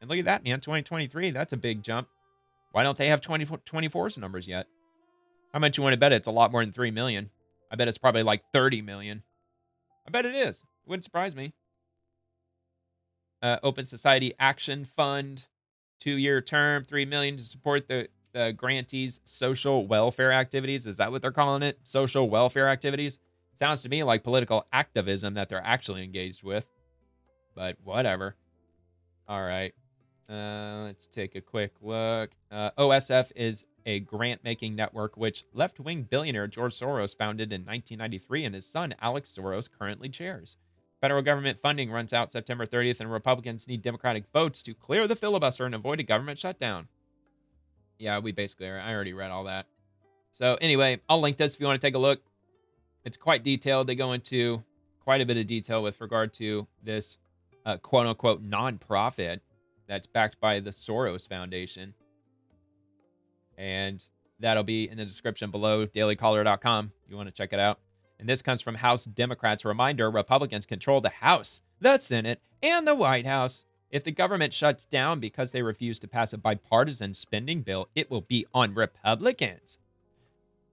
And look at that, man. 2023, that's a big jump. Why don't they have 2024's numbers yet? How much you want to bet it's a lot more than 3 million? I bet it's probably like 30 million. I bet it is. It wouldn't surprise me. Open Society Action Fund, 2-year term, $3 million to support the grantees' social welfare activities. Is that what they're calling it? Social welfare activities? Sounds to me like political activism that they're actually engaged with. But whatever. All right. Let's take a quick look. OSF is a grant-making network which left-wing billionaire George Soros founded in 1993 and his son Alex Soros currently chairs. Federal government funding runs out September 30th, and Republicans need Democratic votes to clear the filibuster and avoid a government shutdown. Yeah, we basically are. I already read all that. So anyway, I'll link this if you want to take a look. It's quite detailed. They go into quite a bit of detail with regard to this quote-unquote nonprofit that's backed by the Soros Foundation. And that'll be in the description below, dailycaller.com. You want to check it out. And this comes from House Democrats. A reminder, Republicans control the House, the Senate, and the White House. If the government shuts down because they refuse to pass a bipartisan spending bill, it will be on Republicans.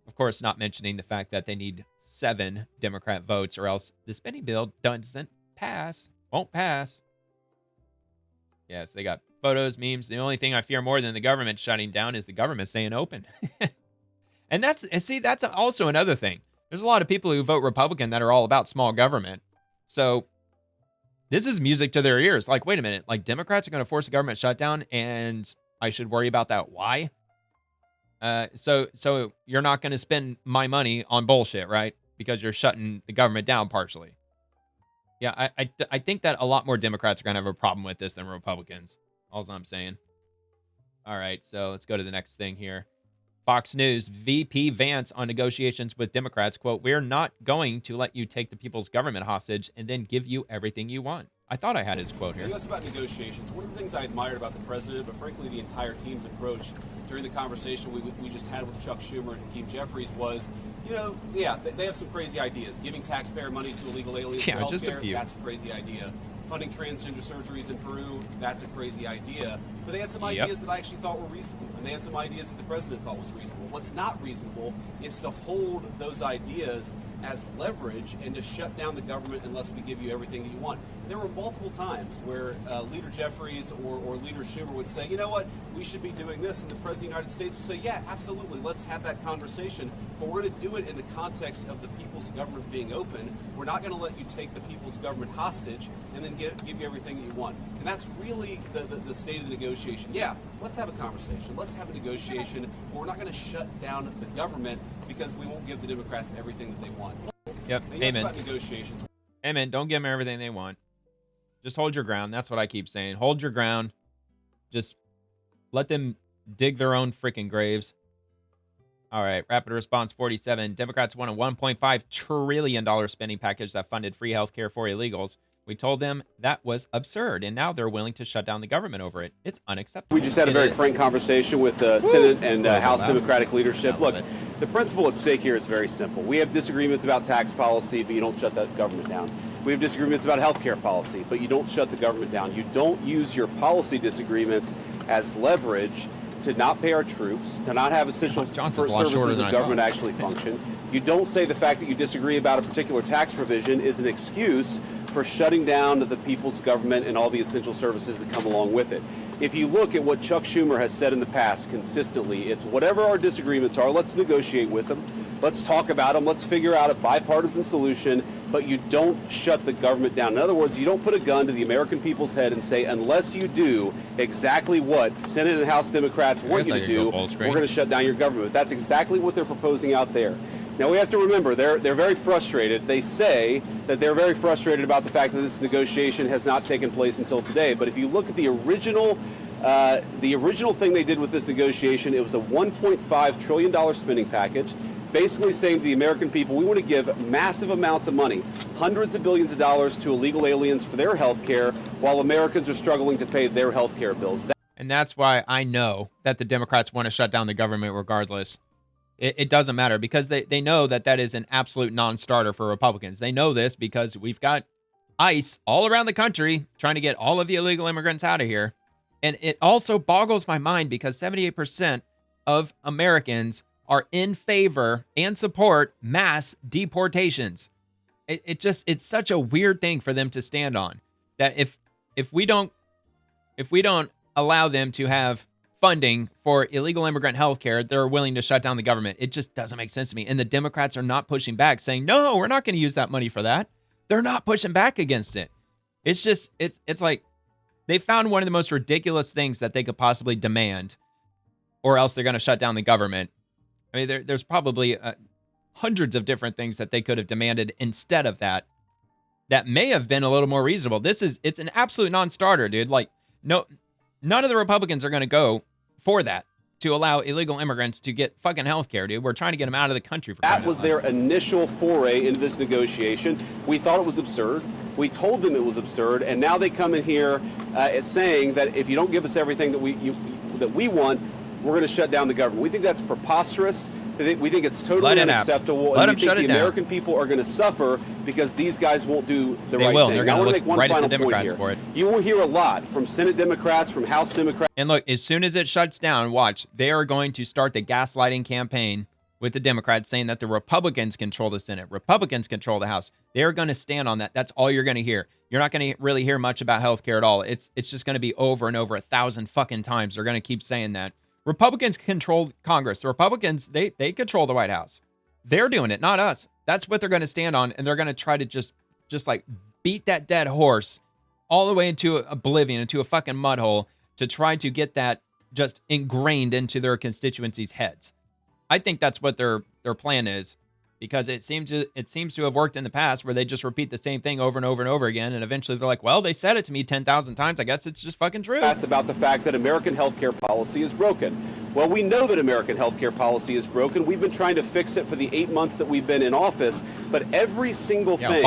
Of course, not mentioning the fact that they need 7 Democrat votes or else the spending bill doesn't pass. Won't pass. Yes, they got photos, memes. The only thing I fear more than the government shutting down is the government staying open. And that's also another thing. There's a lot of people who vote Republican that are all about small government. So this is music to their ears. Like, wait a minute. Like, Democrats are going to force a government shutdown and I should worry about that. Why? So you're not going to spend my money on bullshit, right? Because you're shutting the government down partially. Yeah, I think that a lot more Democrats are going to have a problem with this than Republicans. All I'm saying. All right, so let's go to the next thing here. Fox News, VP Vance on negotiations with Democrats, quote, "We're not going to let you take the people's government hostage and then give you everything you want." I thought I had his quote here. You asked about negotiations. One of the things I admired about the president, but frankly the entire team's approach during the conversation we just had with Chuck Schumer and Hakeem Jeffries was, they have some crazy ideas. Giving taxpayer money to illegal aliens for healthcare, that's a crazy idea. Funding transgender surgeries in Peru, that's a crazy idea. But they had some ideas that I actually thought were reasonable, and they had some ideas that the president thought was reasonable. What's not reasonable is to hold those ideas as leverage and to shut down the government unless we give you everything that you want. There were multiple times where Leader Jeffries or Leader Schumer would say, you know what, we should be doing this, and the President of the United States would say, yeah, absolutely, let's have that conversation, but we're going to do it in the context of the people's government being open. We're not going to let you take the people's government hostage and then give you everything that you want. And that's really the state of the negotiation. Yeah, let's have a conversation. Let's have a negotiation, but we're not going to shut down the government because we won't give the Democrats everything that they want. Yep, amen. About negotiations. Amen. Don't give them everything they want. Just hold your ground. That's what I keep saying. Hold your ground. Just let them dig their own freaking graves. All right. Rapid Response 47. Democrats won a $1.5 trillion spending package that funded free health care for illegals. We told them that was absurd, and now they're willing to shut down the government over it. It's unacceptable. We just had a very frank conversation with the Senate and House Democratic leadership. Look, the principle at stake here is very simple. We have disagreements about tax policy, but you don't shut that government down. We have disagreements about health care policy, but you don't shut the government down. You don't use your policy disagreements as leverage to not pay our troops, to not have essential services of government actually function. You don't say the fact that you disagree about a particular tax provision is an excuse for shutting down the people's government and all the essential services that come along with it. If you look at what Chuck Schumer has said in the past consistently, it's whatever our disagreements are, let's negotiate with them. Let's talk about them. Let's figure out a bipartisan solution, but you don't shut the government down. In other words, you don't put a gun to the American people's head and say, unless you do exactly what Senate and House Democrats want you to do, we're going to shut down your government. That's exactly what they're proposing out there. Now, we have to remember, they're very frustrated. They say that they're very frustrated about the fact that this negotiation has not taken place until today. But if you look at the original thing they did with this negotiation, it was a $1.5 trillion spending package, basically saying to the American people, we want to give massive amounts of money, hundreds of billions of dollars to illegal aliens for their health care, while Americans are struggling to pay their health care bills. And that's why I know that the Democrats want to shut down the government regardless. It doesn't matter, because they know that that is an absolute non-starter for Republicans. They know this because we've got ICE all around the country trying to get all of the illegal immigrants out of here. And it also boggles my mind because 78% of Americans are in favor and support mass deportations. It's such a weird thing for them to stand on, that if we don't allow them to have funding for illegal immigrant health care, they're willing to shut down the government. It just doesn't make sense to me. And the Democrats are not pushing back, saying, no, we're not going to use that money for that. They're not pushing back against it. It's just, it's like they found one of the most ridiculous things that they could possibly demand, or else they're going to shut down the government. I mean, there's probably hundreds of different things that they could have demanded instead of that may have been a little more reasonable. It's an absolute non-starter, dude. Like, no, none of the Republicans are going to go for that, to allow illegal immigrants to get fucking health care, dude. We're trying to get them out of the country. That was their initial foray into this negotiation. We thought it was absurd. We told them it was absurd, and now they come in here saying that if you don't give us everything that we want, we're going to shut down the government. We think that's preposterous. We think it's totally unacceptable. And we think the American people are going to suffer because these guys won't do the right thing. They're I want to make one right final at the point Democrats here. for it. You will hear a lot from Senate Democrats, from House Democrats. And look, as soon as it shuts down, watch, they are going to start the gaslighting campaign with the Democrats, saying that the Republicans control the Senate, Republicans control the House. They're going to stand on that. That's all you're going to hear. You're not going to really hear much about healthcare at all. It's just going to be over and over 1,000 fucking times. They're going to keep saying that. Republicans control Congress. The Republicans, they control the White House. They're doing it, not us. That's what they're going to stand on, and they're going to try to just like beat that dead horse all the way into oblivion, into a fucking mud hole, to try to get that just ingrained into their constituencies' heads. I think that's what their plan is, because it seems to have worked in the past, where they just repeat the same thing over and over and over again, and eventually they're like, well, they said it to me 10,000 times. I guess it's just fucking true. That's about the fact that American healthcare policy is broken. Well, we know that American healthcare policy is broken. We've been trying to fix it for the 8 months that we've been in office, but every single thing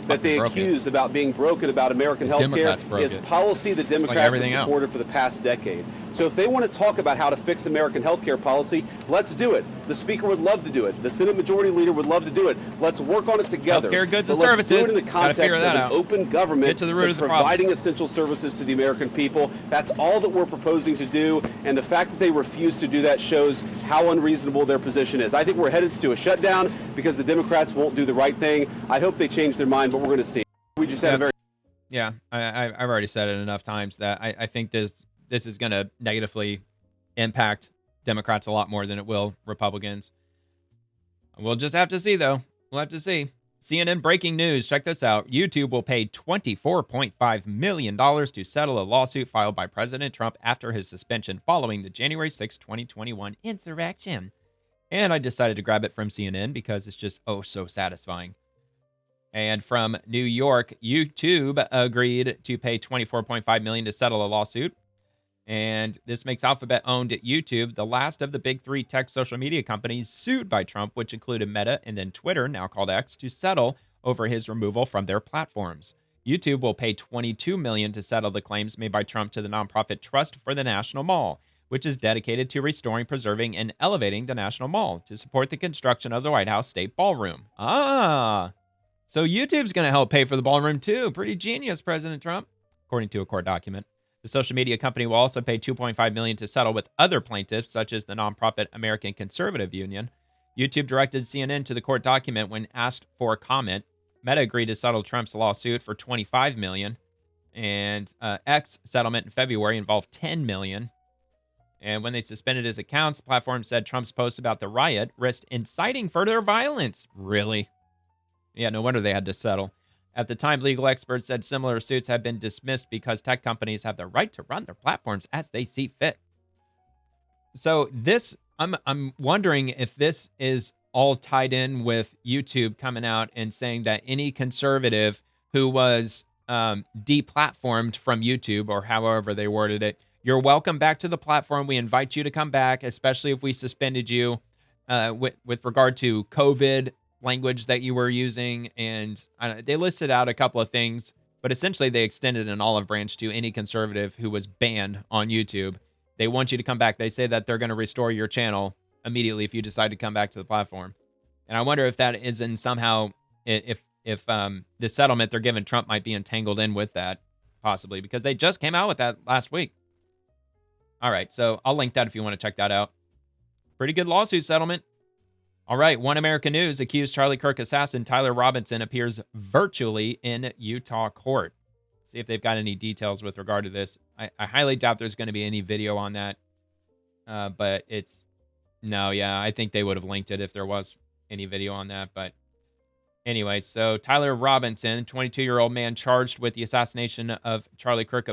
that they accuse about being broken about American healthcare is policy the Democrats have supported for the past decade. So if they want to talk about how to fix American healthcare policy, let's do it. The Speaker would love to do it. The Senate Majority Leader would love to do it. Let's work on it together. Healthcare goods and services. services. Do it in the context of an open government that's providing problem. Essential services to the American people. That's all that we're proposing to do, and the fact that they refuse to do that shows how unreasonable their position is. I think we're headed to a shutdown because the Democrats won't do the right thing. I hope they change their mind, but we're going to see. We just had a very... Yeah, I've already said it enough times that I think this is going to negatively impact Democrats a lot more than it will Republicans. We'll just have to see, though. We'll have to see. CNN breaking news. Check this out. YouTube will pay $24.5 million to settle a lawsuit filed by President Trump after his suspension following the January 6, 2021 insurrection. And I decided to grab it from CNN because it's just so satisfying. And from New York, YouTube agreed to pay $24.5 million to settle a lawsuit. And this makes Alphabet-owned YouTube the last of the big three tech social media companies sued by Trump, which included Meta and then Twitter, now called X, to settle over his removal from their platforms. YouTube will pay $22 million to settle the claims made by Trump to the nonprofit Trust for the National Mall, which is dedicated to restoring, preserving, and elevating the National Mall to support the construction of the White House State Ballroom. So YouTube's going to help pay for the ballroom too. Pretty genius, President Trump, according to a court document. The social media company will also pay $2.5 million to settle with other plaintiffs, such as the nonprofit American Conservative Union. YouTube directed CNN to the court document when asked for a comment. Meta agreed to settle Trump's lawsuit for $25 million, and X settlement in February involved $10 million. And when they suspended his accounts, the platform said Trump's posts about the riot risked inciting further violence. Really? Yeah, no wonder they had to settle. At the time, legal experts said similar suits have been dismissed because tech companies have the right to run their platforms as they see fit. So this, I'm wondering if this is all tied in with YouTube coming out and saying that any conservative who was deplatformed from YouTube, or however they worded it, you're welcome back to the platform. We invite you to come back, especially if we suspended you with regard to COVID language that you were using. And they listed out a couple of things, but essentially they extended an olive branch to any conservative who was banned on YouTube. They want you to come back. They say that they're going to restore your channel immediately if you decide to come back to the platform. And I wonder if that is in somehow, if the settlement they're giving Trump might be entangled in with that, possibly, because they just came out with that last week. All right, so I'll link that if you want to check that out. Pretty good lawsuit settlement. All right, One American News accused Charlie Kirk assassin Tyler Robinson appears virtually in Utah court. See if they've got any details with regard to this. I highly doubt there's going to be any video on that. But I think they would have linked it if there was any video on that. But anyway, so Tyler Robinson, 22-year-old man charged with the assassination of Charlie Kirk,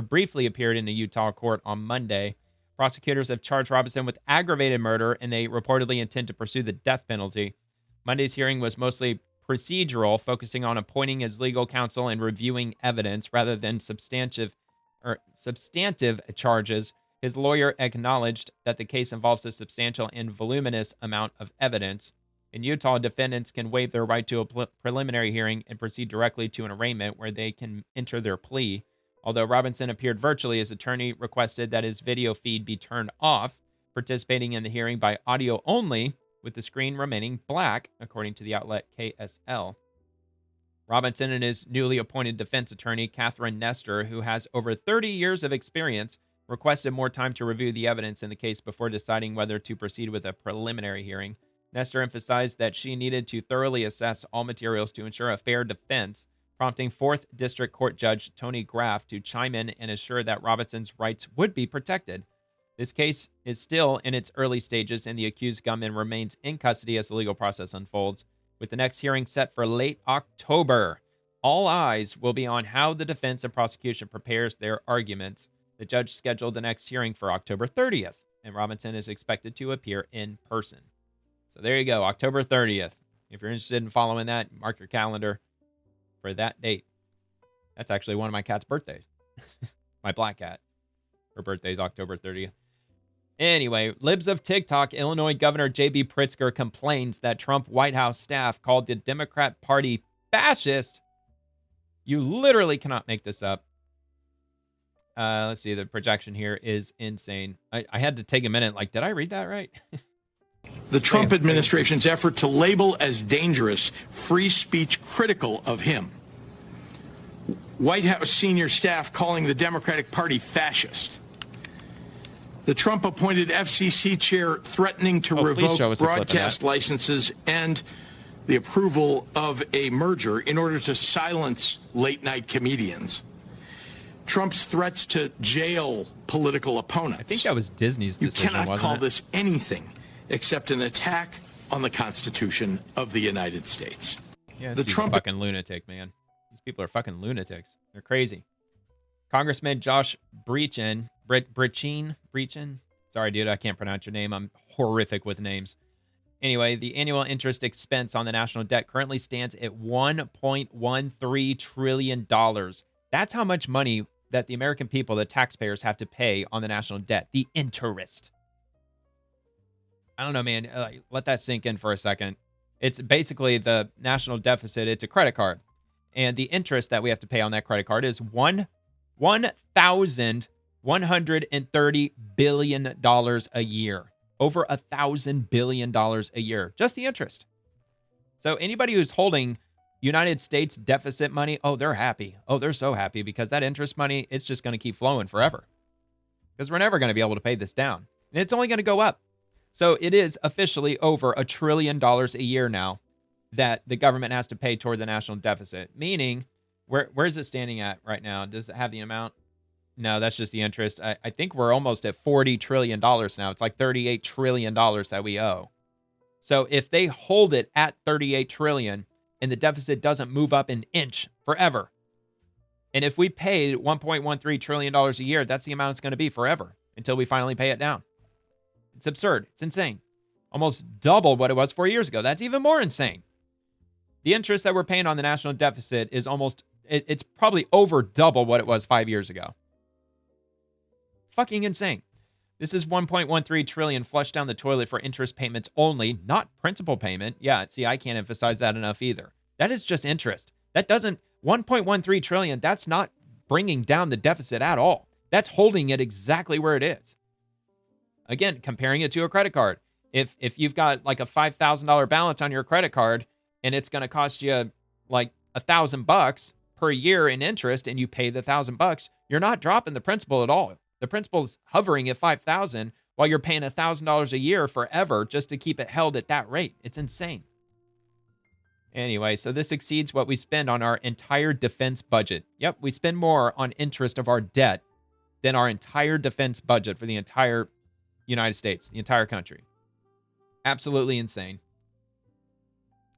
briefly appeared in a Utah court on Monday. Prosecutors have charged Robinson with aggravated murder, and they reportedly intend to pursue the death penalty. Monday's hearing was mostly procedural, focusing on appointing his legal counsel and reviewing evidence rather than substantive charges. His lawyer acknowledged that the case involves a substantial and voluminous amount of evidence. In Utah, defendants can waive their right to a preliminary hearing and proceed directly to an arraignment where they can enter their plea. Although Robinson appeared virtually, his attorney requested that his video feed be turned off, participating in the hearing by audio only, with the screen remaining black, according to the outlet KSL. Robinson and his newly appointed defense attorney, Catherine Nestor, who has over 30 years of experience, requested more time to review the evidence in the case before deciding whether to proceed with a preliminary hearing. Nestor emphasized that she needed to thoroughly assess all materials to ensure a fair defense, prompting 4th District Court Judge Tony Graff to chime in and assure that Robinson's rights would be protected. This case is still in its early stages, and the accused gunman remains in custody as the legal process unfolds, with the next hearing set for late October. All eyes will be on how the defense and prosecution prepares their arguments. The judge scheduled the next hearing for October 30th, and Robinson is expected to appear in person. So there you go, October 30th. If you're interested in following that, mark your calendar for that date. That's actually one of my cat's birthdays. My black cat. Her birthday's October 30th. Anyway, libs of TikTok, Illinois Governor J.B. Pritzker complains that Trump White House staff called the Democrat Party fascist. You literally cannot make this up. Let's see, the projection here is insane. I had to take a minute, did I read that right? The Trump administration's effort to label as dangerous free speech critical of him. White House senior staff calling the Democratic Party fascist. The Trump-appointed FCC chair threatening to revoke broadcast licenses and the approval of a merger in order to silence late-night comedians. Trump's threats to jail political opponents. I think that was Disney's decision, wasn't it? You cannot call this anything except an attack on the Constitution of the United States. Yeah, the Trump fucking lunatic, man. These people are fucking lunatics. They're crazy. Congressman Josh Breachin. Sorry, dude, I can't pronounce your name. I'm horrific with names. Anyway, the annual interest expense on the national debt currently stands at $1.13 trillion. That's how much money that the American people, the taxpayers, have to pay on the national debt. The interest. I don't know, man. Let that sink in for a second. It's basically the national deficit. It's a credit card. And the interest that we have to pay on that credit card is $1,130 billion a year. Over $1,000 billion a year. Just the interest. So anybody who's holding United States deficit money, they're happy. They're so happy because that interest money, it's just going to keep flowing forever. Because we're never going to be able to pay this down. And it's only going to go up. So it is officially over $1 trillion a year now that the government has to pay toward the national deficit. Meaning, where is it standing at right now? Does it have the amount? No, that's just the interest. I think we're almost at $40 trillion now. It's like $38 trillion that we owe. So if they hold it at 38 trillion and the deficit doesn't move up an inch forever, and if we pay $1.13 trillion a year, that's the amount it's going to be forever until we finally pay it down. It's absurd. It's insane. Almost double what it was 4 years ago. That's even more insane. The interest that we're paying on the national deficit is it's probably over double what it was 5 years ago. Fucking insane. This is 1.13 trillion flushed down the toilet for interest payments only, not principal payment. Yeah, see, I can't emphasize that enough either. That is just interest. 1.13 trillion, that's not bringing down the deficit at all. That's holding it exactly where it is. Again, comparing it to a credit card. If you've got like a $5,000 balance on your credit card and it's going to cost you like $1,000 per year in interest and you pay the $1,000, you're not dropping the principal at all. The principal's hovering at $5,000 while you're paying $1,000 a year forever just to keep it held at that rate. It's insane. Anyway, so this exceeds what we spend on our entire defense budget. Yep, we spend more on interest of our debt than our entire defense budget for the entire United States, the entire country. Absolutely insane.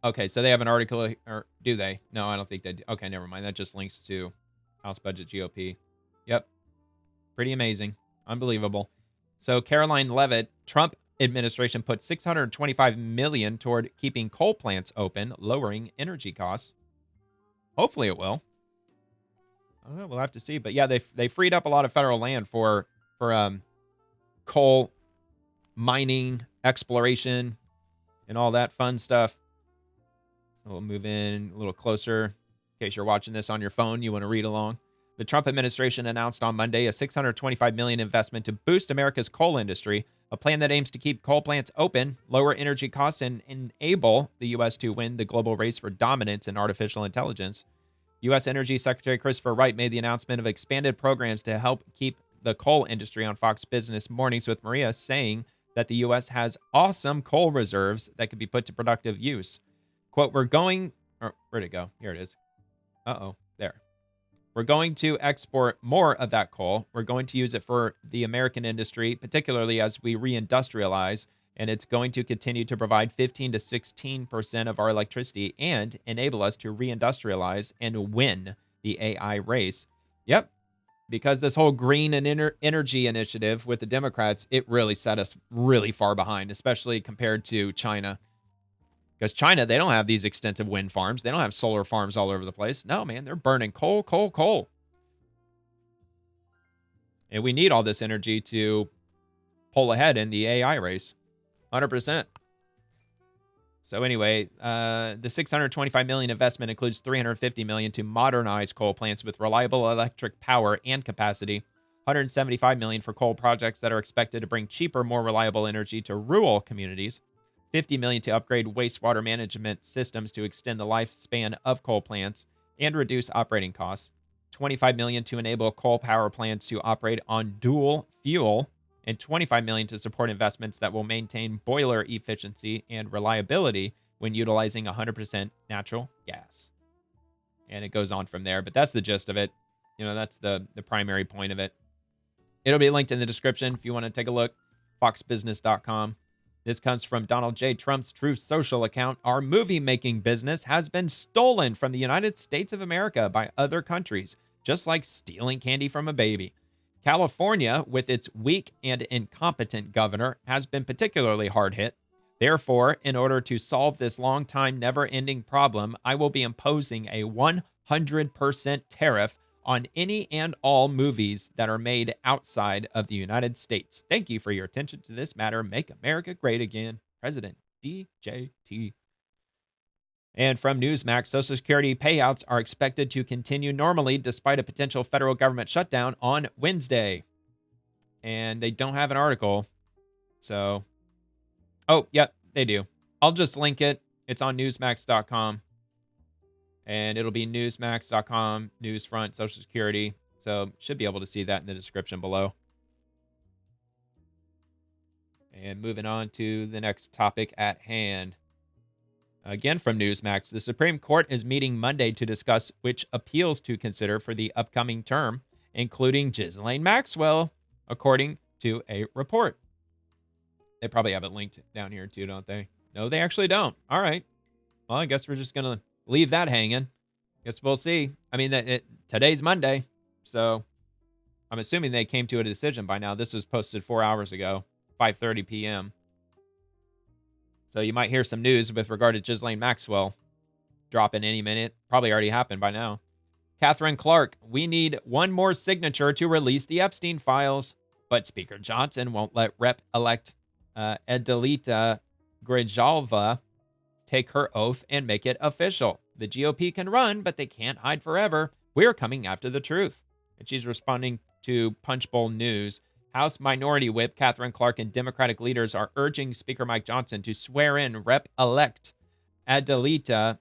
Okay, so they have an article, or do they? No, I don't think they do. Okay, never mind. That just links to House Budget GOP. Yep. Pretty amazing. Unbelievable. So Caroline Leavitt, Trump administration put $625 million toward keeping coal plants open, lowering energy costs. Hopefully it will. I don't know. We'll have to see. But yeah, they freed up a lot of federal land for coal mining, exploration, and all that fun stuff. So we'll move in a little closer. In case you're watching this on your phone, you want to read along. The Trump administration announced on Monday a $625 million investment to boost America's coal industry, a plan that aims to keep coal plants open, lower energy costs, and enable the U.S. to win the global race for dominance in artificial intelligence. U.S. Energy Secretary Christopher Wright made the announcement of expanded programs to help keep the coal industry on Fox Business Mornings with Maria, saying that the U.S. has awesome coal reserves that could be put to productive use. Quote, where'd it go? Here it is. There. We're going to export more of that coal. We're going to use it for the American industry, particularly as we reindustrialize, and it's going to continue to provide 15 to 16% of our electricity and enable us to reindustrialize and win the AI race. Yep, because this whole green and energy initiative with the Democrats, it really set us really far behind, especially compared to China. Because China, they don't have these extensive wind farms. They don't have solar farms all over the place. No, man, they're burning coal. And we need all this energy to pull ahead in the AI race. 100%. So anyway, the $625 million investment includes $350 million to modernize coal plants with reliable electric power and capacity, $175 million for coal projects that are expected to bring cheaper, more reliable energy to rural communities, $50 million to upgrade wastewater management systems to extend the lifespan of coal plants and reduce operating costs, $25 million to enable coal power plants to operate on dual fuel, and $25 million to support investments that will maintain boiler efficiency and reliability when utilizing 100% natural gas. And it goes on from there, but that's the gist of it. You know, that's the primary point of it. It'll be linked in the description if you want to take a look. foxbusiness.com. This comes from Donald J. Trump's Truth Social account. Our movie-making business has been stolen from the United States of America by other countries, just like stealing candy from a baby. California, with its weak and incompetent governor, has been particularly hard hit. Therefore, in order to solve this long-time, never-ending problem, I will be imposing a 100% tariff on any and all movies that are made outside of the United States. Thank you for your attention to this matter. Make America great again. President DJT. And from Newsmax, Social Security payouts are expected to continue normally despite a potential federal government shutdown on Wednesday. And they don't have an article. So, yep, they do. I'll just link it. It's on newsmax.com. And it'll be newsmax.com, Newsfront, Social Security. So should be able to see that in the description below. And moving on to the next topic at hand. Again from Newsmax, the Supreme Court is meeting Monday to discuss which appeals to consider for the upcoming term including Ghislaine Maxwell, according to a report. They probably have it linked down here too, don't they? No, they actually don't. All right. Well, I guess we're just going to leave that hanging. Guess we'll see. I mean, today's Monday, so I'm assuming they came to a decision by now. This was posted 4 hours ago, 5:30 p.m. So you might hear some news with regard to Ghislaine Maxwell dropping any minute. Probably already happened by now. Catherine Clark, we need one more signature to release the Epstein files, but Speaker Johnson won't let Rep-elect Adelita Grijalva take her oath and make it official. The GOP can run, but they can't hide forever. We're coming after the truth. And she's responding to Punchbowl News. House Minority Whip Catherine Clark and Democratic leaders are urging Speaker Mike Johnson to swear in Rep-elect Adelita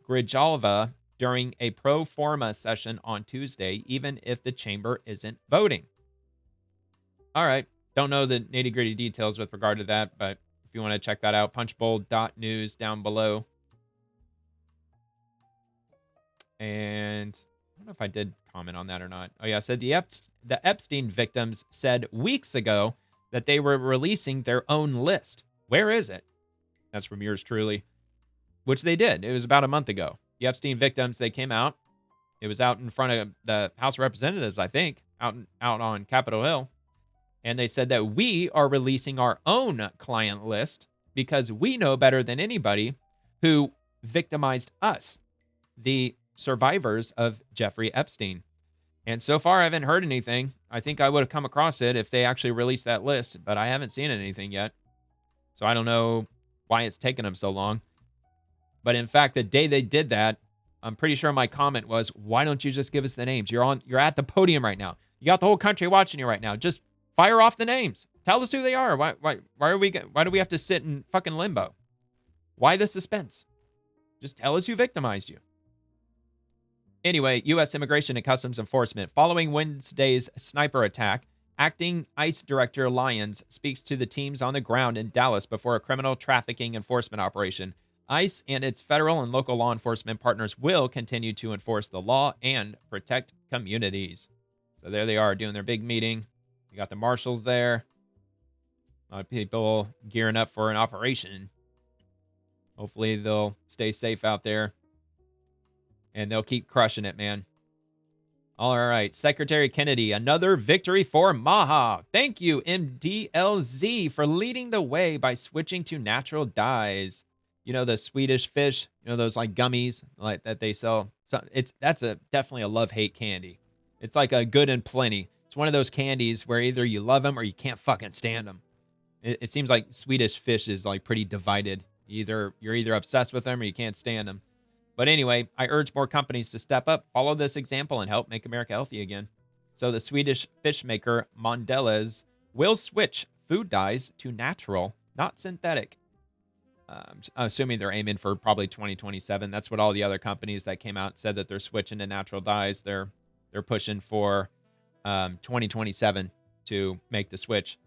Grijalva during a pro forma session on Tuesday, even if the chamber isn't voting. All right. Don't know the nitty-gritty details with regard to that, but if you want to check that out, punchbowl.news down below. And I don't know if I did comment on that or not. Oh, yeah, I said the Epstein victims said weeks ago that they were releasing their own list. Where is it? That's from yours truly, which they did. It was about a month ago. The Epstein victims, they came out. It was out in front of the House of Representatives, I think, out on Capitol Hill. And they said that we are releasing our own client list because we know better than anybody who victimized us, the survivors of Jeffrey Epstein. And so far, I haven't heard anything. I think I would have come across it if they actually released that list, but I haven't seen anything yet. So I don't know why it's taken them so long. But in fact, the day they did that, I'm pretty sure my comment was, why don't you just give us the names? You're at the podium right now. You got the whole country watching you right now. Just fire off the names. Tell us who they are. Why do we have to sit in fucking limbo? Why the suspense? Just tell us who victimized you. Anyway, U.S. Immigration and Customs Enforcement. Following Wednesday's sniper attack, Acting ICE Director Lyons speaks to the teams on the ground in Dallas before a criminal trafficking enforcement operation. ICE and its federal and local law enforcement partners will continue to enforce the law and protect communities. So there they are doing their big meeting. You got the marshals there. A lot of people gearing up for an operation. Hopefully they'll stay safe out there. And they'll keep crushing it, man. All right. Secretary Kennedy, another victory for Maha. Thank you, MDLZ, for leading the way by switching to natural dyes. You know, the Swedish fish, you know, those like gummies like that they sell. So that's definitely a love-hate candy. It's like a good and plenty. It's one of those candies where either you love them or you can't fucking stand them. It seems like Swedish fish is like pretty divided. You're either obsessed with them or you can't stand them. But anyway, I urge more companies to step up, follow this example, and help make America healthy again. So the Swedish fish maker Mondelez will switch food dyes to natural, not synthetic. I'm assuming they're aiming for probably 2027. That's what all the other companies that came out said, that they're switching to natural dyes. They're pushing for 2027 to make the switch.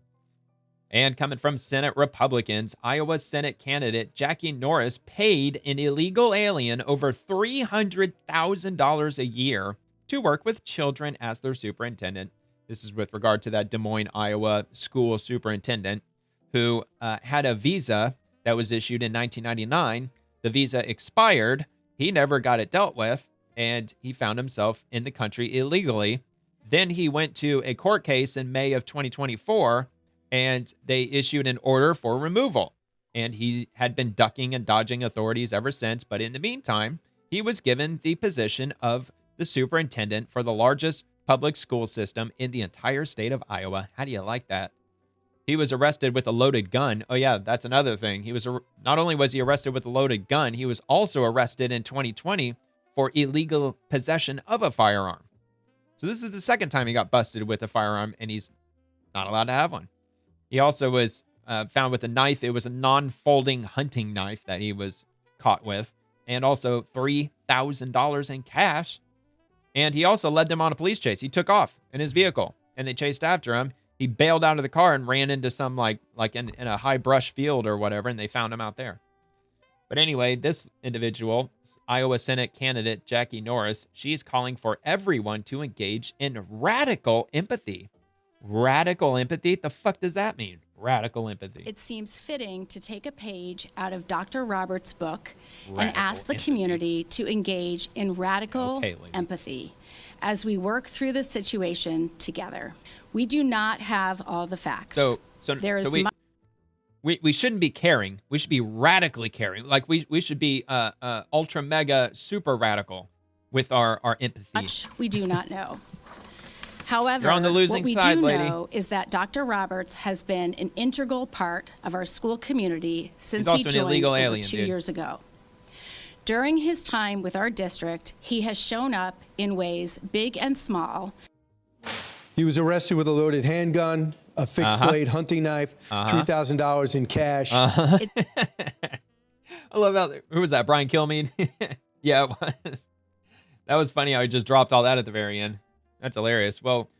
And coming from Senate Republicans, Iowa Senate candidate Jackie Norris paid an illegal alien over $300,000 a year to work with children as their superintendent. This is with regard to that Des Moines, Iowa school superintendent who had a visa that was issued in 1999. The visa expired. He never got it dealt with, and he found himself in the country illegally. Then he went to a court case in May of 2024, and they issued an order for removal. And he had been ducking and dodging authorities ever since. But in the meantime, he was given the position of the superintendent for the largest public school system in the entire state of Iowa. How do you like that? He was arrested with a loaded gun. Oh, yeah, that's another thing. Not only was he arrested with a loaded gun, he was also arrested in 2020 for illegal possession of a firearm. So this is the second time he got busted with a firearm, and he's not allowed to have one. He also was found with a knife. It was a non-folding hunting knife that he was caught with, and also $3,000 in cash. And he also led them on a police chase. He took off in his vehicle, and they chased after him. He bailed out of the car and ran into some like in a high brush field or whatever, and they found him out there. But anyway, this individual, Iowa Senate candidate Jackie Norris, she's calling for everyone to engage in radical empathy. Radical empathy? The fuck does that mean? Radical empathy. It seems fitting to take a page out of Dr. Roberts' book and Radical ask the empathy. community to engage in radical empathy as we work through this situation together. We do not have all the facts. So there is we shouldn't be caring. We should be radically caring. Like we should be ultra mega super radical with our empathy. much we do not know. However, You're on the losing what we side, do lady. know is that Dr. Roberts has been an integral part of our school community since also he an joined illegal over alien, 2 dude. years ago. During his time with our district, he has shown up in ways big and small. He was arrested with a loaded handgun, a fixed blade hunting knife, $3,000 in cash. I love that. Who was that? Brian Kilmeade? Yeah, it was. That was funny how he just dropped all that at the very end. That's hilarious. Well,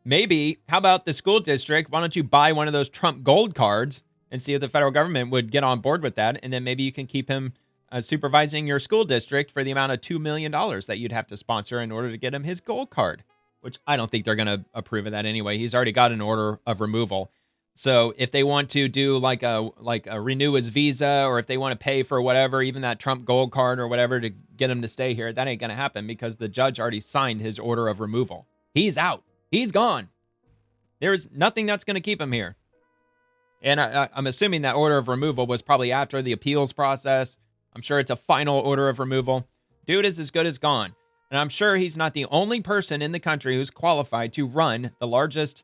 maybe, how about the school district? Why don't you buy one of those Trump gold cards and see if the federal government would get on board with that? And then maybe you can keep him supervising your school district for the amount of $2 million that you'd have to sponsor in order to get him his gold card, which I don't think they're going to approve of that anyway. He's already got an order of removal. So if they want to do like a renew his visa, or if they want to pay for whatever, even that Trump gold card or whatever to get him to stay here, that ain't going to happen because the judge already signed his order of removal. He's out. He's gone. There's nothing that's going to keep him here. And I'm assuming that order of removal was probably after the appeals process. I'm sure it's a final order of removal. Dude is as good as gone. And I'm sure he's not the only person in the country who's qualified to run the largest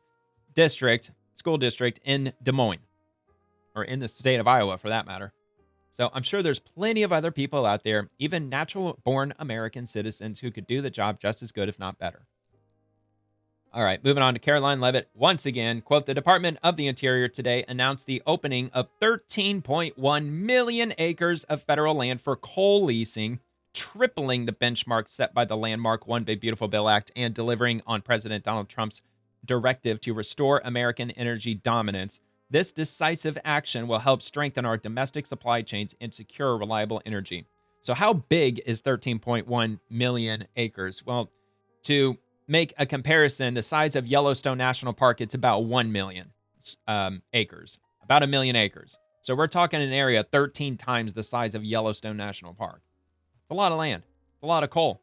school district in Des Moines, or in the state of Iowa for that matter. So I'm sure there's plenty of other people out there, even natural-born American citizens, who could do the job just as good, if not better. All right, moving on to Caroline Leavitt. Once again, quote, the Department of the Interior today announced the opening of 13.1 million acres of federal land for coal leasing, tripling the benchmark set by the landmark One Big Beautiful Bill Act and delivering on President Donald Trump's directive to restore American energy dominance. This decisive action will help strengthen our domestic supply chains and secure reliable energy. So how big is 13.1 million acres? Well, to make a comparison, the size of Yellowstone National Park, it's about 1 million acres, about 1 million acres. So we're talking an area 13 times the size of Yellowstone National Park. It's a lot of land. It's a lot of coal.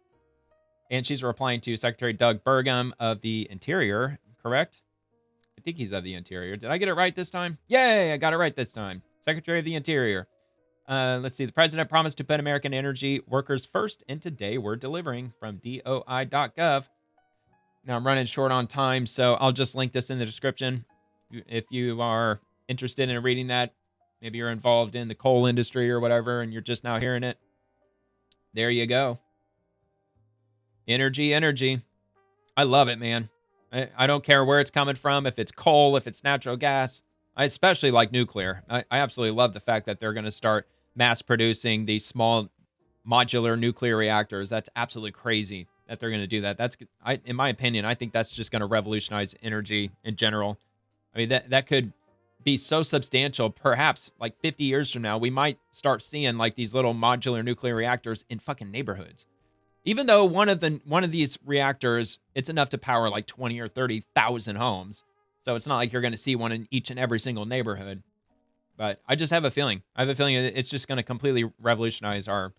And she's replying to Secretary Doug Burgum of the Interior, correct? I think he's of the Interior. Did I get it right this time? Yay, I got it right this time. Secretary of the Interior. Let's see. The president promised to put American energy workers first, and today we're delivering, from DOI.gov. Now, I'm running short on time, so I'll just link this in the description. If you are interested in reading that, maybe you're involved in the coal industry or whatever, and you're just now hearing it. There you go. Energy. I love it, man. I don't care where it's coming from, if it's coal, if it's natural gas. I especially like nuclear. I absolutely love the fact that they're going to start mass producing these small modular nuclear reactors. That's absolutely crazy that they're going to do that. In my opinion, I think that's just going to revolutionize energy in general. I mean, that could be so substantial. Perhaps like 50 years from now, we might start seeing like these little modular nuclear reactors in fucking neighborhoods. Even though one of these reactors, it's enough to power like 20 or 30,000 homes. So it's not like you're going to see one in each and every single neighborhood. But I just have a feeling. I have a feeling it's just going to completely revolutionize our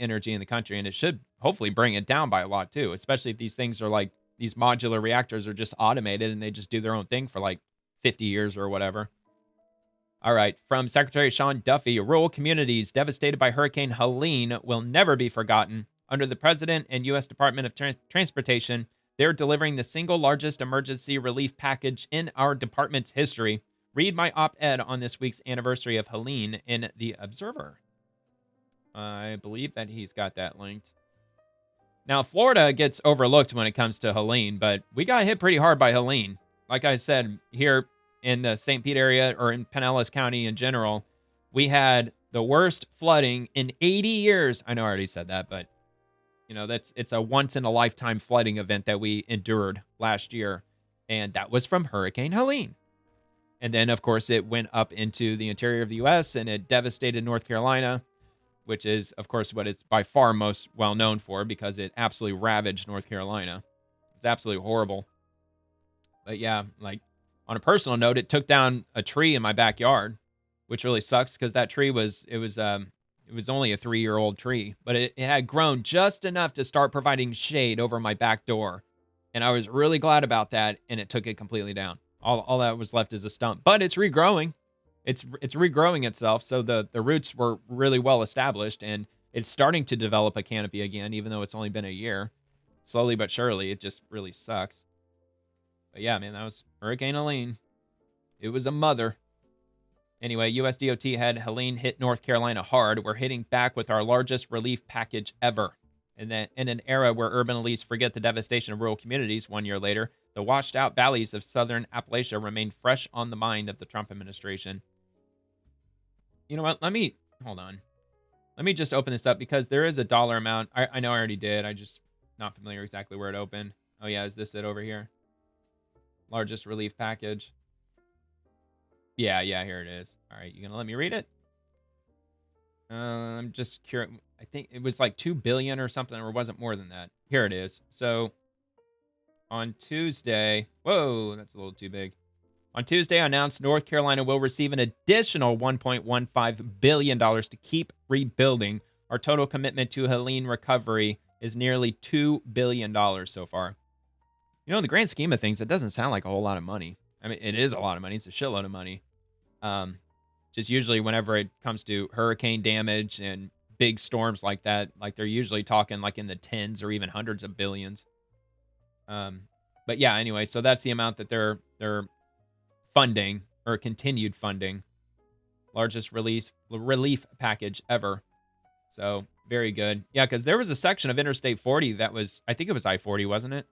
energy in the country. And it should hopefully bring it down by a lot too. Especially if these things are like, these modular reactors are just automated and they just do their own thing for like 50 years or whatever. All right. From Secretary Sean Duffy, rural communities devastated by Hurricane Helene will never be forgotten. Under the President and U.S. Department of Transportation, they're delivering the single largest emergency relief package in our department's history. Read my op-ed on this week's anniversary of Helene in The Observer. I believe that he's got that linked. Now, Florida gets overlooked when it comes to Helene, but we got hit pretty hard by Helene. Like I said, here in the St. Pete area, or in Pinellas County in general, we had the worst flooding in 80 years. I know I already said that, but you know, it's a once-in-a-lifetime flooding event that we endured last year, and that was from Hurricane Helene. And then, of course, it went up into the interior of the U.S., and it devastated North Carolina. which is, of course, what it's by far most well known for because it absolutely ravaged North Carolina. It's absolutely horrible. But yeah, like on a personal note, it took down a tree in my backyard, which really sucks because that tree was only a 3-year-old tree, but it had grown just enough to start providing shade over my back door. And I was really glad about that, and it took it completely down. All that was left is a stump, but it's regrowing. It's regrowing itself, so the roots were really well established, and it's starting to develop a canopy again, even though it's only been a year. Slowly but surely, it just really sucks. But yeah, man, that was Hurricane Helene. It was a mother. Anyway, U.S. DOT had Helene hit North Carolina hard. We're hitting back with our largest relief package ever. And then in an era where urban elites forget the devastation of rural communities 1 year later, the washed-out valleys of southern Appalachia remain fresh on the mind of the Trump administration. You know what? Hold on. Let me just open this up because there is a dollar amount. I know I already did. I just not familiar exactly where it opened. Oh yeah, is this it over here? Largest relief package. Yeah, here it is. All right, you gonna let me read it? I'm just curious. I think it was like $2 billion or something, or was it more than that? Here it is. So on Tuesday, whoa, that's a little too big. On Tuesday, I announced North Carolina will receive an additional $1.15 billion to keep rebuilding. Our total commitment to Helene recovery is nearly $2 billion so far. You know, in the grand scheme of things, it doesn't sound like a whole lot of money. I mean, it is a lot of money. It's a shitload of money. Just usually whenever it comes to hurricane damage and big storms like that, like they're usually talking like in the tens or even hundreds of billions. But yeah, anyway, so that's the amount that they're funding or continued funding. Largest relief package ever. So very good. Yeah, because there was a section of Interstate 40 that was, I think it was I-40, wasn't it?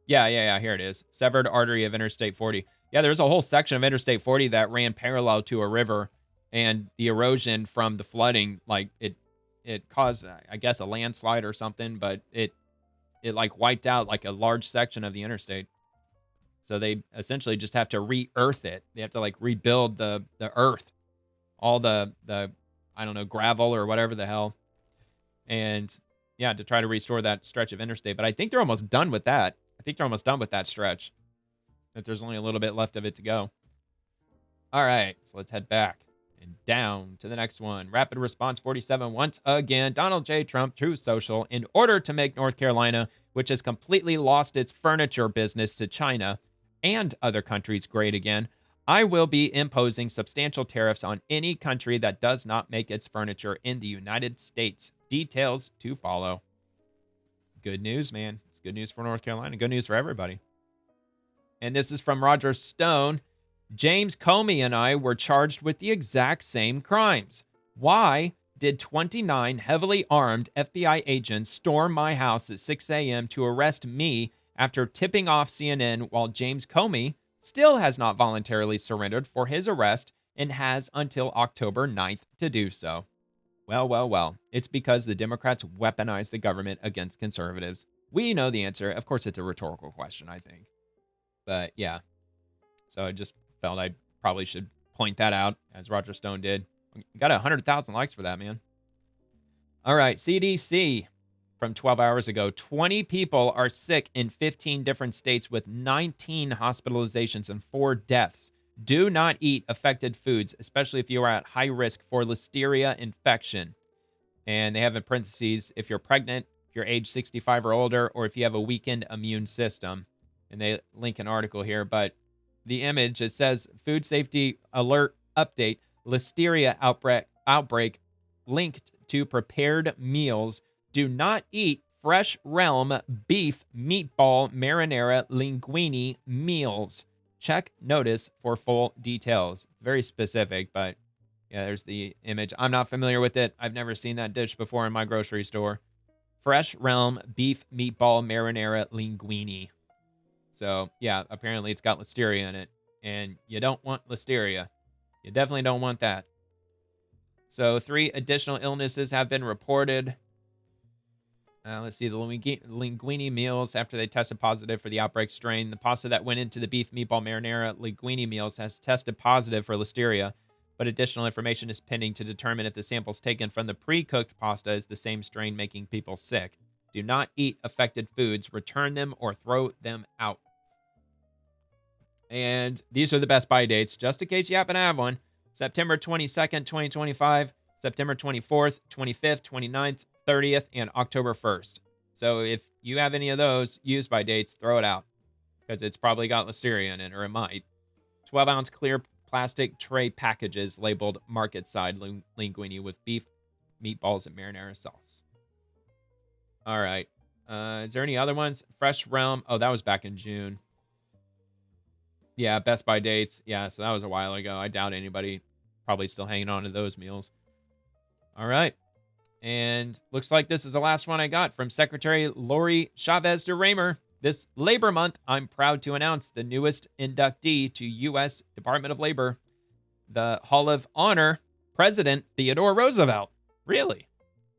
Yeah, here it is. Severed artery of Interstate 40. Yeah, there's a whole section of Interstate 40 that ran parallel to a river, and the erosion from the flooding, like it caused, I guess, a landslide or something, but it like wiped out like a large section of the interstate. So they essentially just have to re-earth it. They have to like rebuild the earth, all the I don't know, gravel or whatever the hell, and yeah, to try to restore that stretch of interstate. But I think they're almost done with that. I think they're almost done with that stretch. That there's only a little bit left of it to go. All right, so let's head back and down to the next one. Rapid Response 47 once again. Donald J. Trump, Truth Social, in order to make North Carolina, which has completely lost its furniture business to China and other countries, great again, I will be imposing substantial tariffs on any country that does not make its furniture in the United States. Details to follow. Good news, man. It's good news for North Carolina. Good news for everybody. And this is from Roger Stone. James Comey and I were charged with the exact same crimes. Why did 29 heavily armed FBI agents storm my house at 6 a.m. to arrest me after tipping off CNN while James Comey still has not voluntarily surrendered for his arrest and has until October 9th to do so? Well. It's because the Democrats weaponize the government against conservatives. We know the answer. Of course, it's a rhetorical question, I think. But yeah, so I just felt I probably should point that out, as Roger Stone did. You got 100,000 likes for that, man. All right, CDC from 12 hours ago. 20 people are sick in 15 different states with 19 hospitalizations and 4 deaths. Do not eat affected foods, especially if you are at high risk for listeria infection. And they have in parentheses, if you're pregnant, if you're age 65 or older, or if you have a weakened immune system. And they link an article here, but the image, it says, food safety alert update, listeria outbreak linked to prepared meals. Do not eat Fresh Realm beef meatball marinara linguine meals. Check notice for full details. Very specific, but yeah, there's the image. I'm not familiar with it. I've never seen that dish before in my grocery store. Fresh Realm beef meatball marinara linguine. So, yeah, apparently it's got listeria in it, and you don't want listeria. You definitely don't want that. So, 3 additional illnesses have been reported. Let's see, the linguine meals, after they tested positive for the outbreak strain. The pasta that went into the beef meatball marinara linguine meals has tested positive for listeria, but additional information is pending to determine if the samples taken from the pre-cooked pasta is the same strain making people sick. Do not eat affected foods, return them, or throw them out. And these are the Best Buy dates, just in case you happen to have one. September 22nd, 2025, September 24th, 25th, 29th, 30th, and October 1st. So if you have any of those used by dates, throw it out, because it's probably got listeria in it, or it might. 12-ounce clear plastic tray packages labeled market side linguine with beef, meatballs, and marinara sauce. All right. Is there any other ones? Fresh Realm. Oh, that was back in June. Yeah, Best Buy dates. Yeah, so that was a while ago. I doubt anybody probably still hanging on to those meals. All right. And looks like this is the last one I got from Secretary Lori Chavez de Raymer. This Labor Month, I'm proud to announce the newest inductee to U.S. Department of Labor, the Hall of Honor, President Theodore Roosevelt. Really?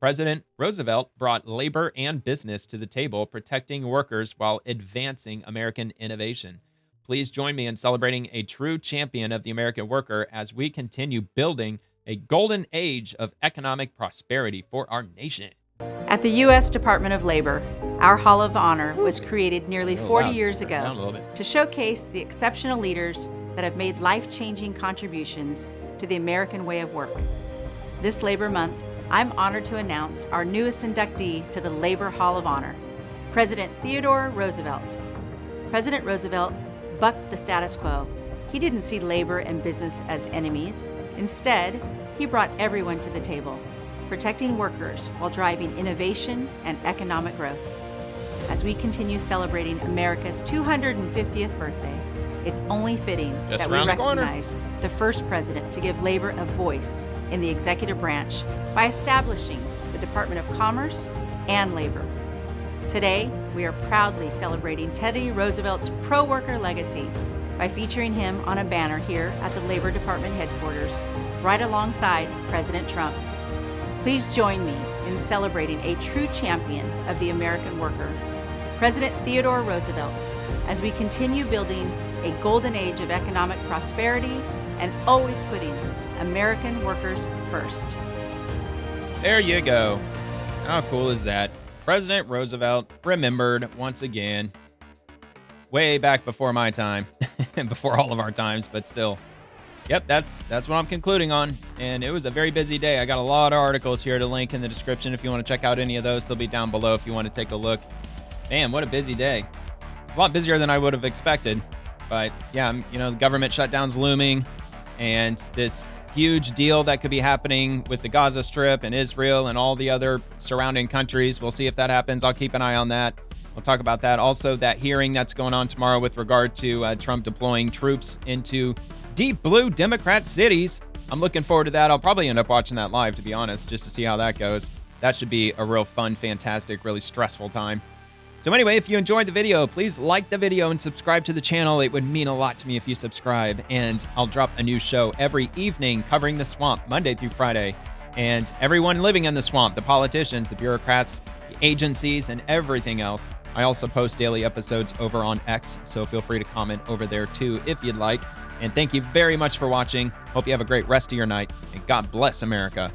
President Roosevelt brought labor and business to the table, protecting workers while advancing American innovation. Please join me in celebrating a true champion of the American worker as we continue building a golden age of economic prosperity for our nation. At the U.S. Department of Labor, our Hall of Honor was created nearly 40 years ago to showcase the exceptional leaders that have made life-changing contributions to the American way of work. This Labor Month, I'm honored to announce our newest inductee to the Labor Hall of Honor, President Theodore Roosevelt. President Roosevelt bucked the status quo. He didn't see labor and business as enemies. Instead, he brought everyone to the table, protecting workers while driving innovation and economic growth. As we continue celebrating America's 250th birthday, it's only fitting that we recognize the first president to give labor a voice in the executive branch by establishing the Department of Commerce and Labor. Today, we are proudly celebrating Teddy Roosevelt's pro-worker legacy by featuring him on a banner here at the Labor Department headquarters, right alongside President Trump. Please join me in celebrating a true champion of the American worker, President Theodore Roosevelt, as we continue building a golden age of economic prosperity and always putting American workers first. There you go. How cool is that? President Roosevelt remembered once again. Way back before my time, and before all of our times, but still. Yep, that's what I'm concluding on. And it was a very busy day. I got a lot of articles here to link in the description. If you want to check out any of those, they'll be down below if you want to take a look. Man, what a busy day. A lot busier than I would have expected. But yeah, the government shutdown's looming, and this huge deal that could be happening with the Gaza Strip and Israel and all the other surrounding countries. We'll see if that happens. I'll keep an eye on that. We'll talk about that. Also, that hearing that's going on tomorrow with regard to Trump deploying troops into deep blue Democrat cities. I'm looking forward to that. I'll probably end up watching that live, to be honest, just to see how that goes. That should be a real fun, fantastic, really stressful time. So anyway, if you enjoyed the video, please like the video and subscribe to the channel. It would mean a lot to me if you subscribe. And I'll drop a new show every evening covering the swamp, Monday through Friday. And everyone living in the swamp, the politicians, the bureaucrats, the agencies, and everything else. I also post daily episodes over on X, so feel free to comment over there too if you'd like. And thank you very much for watching. Hope you have a great rest of your night, and God bless America.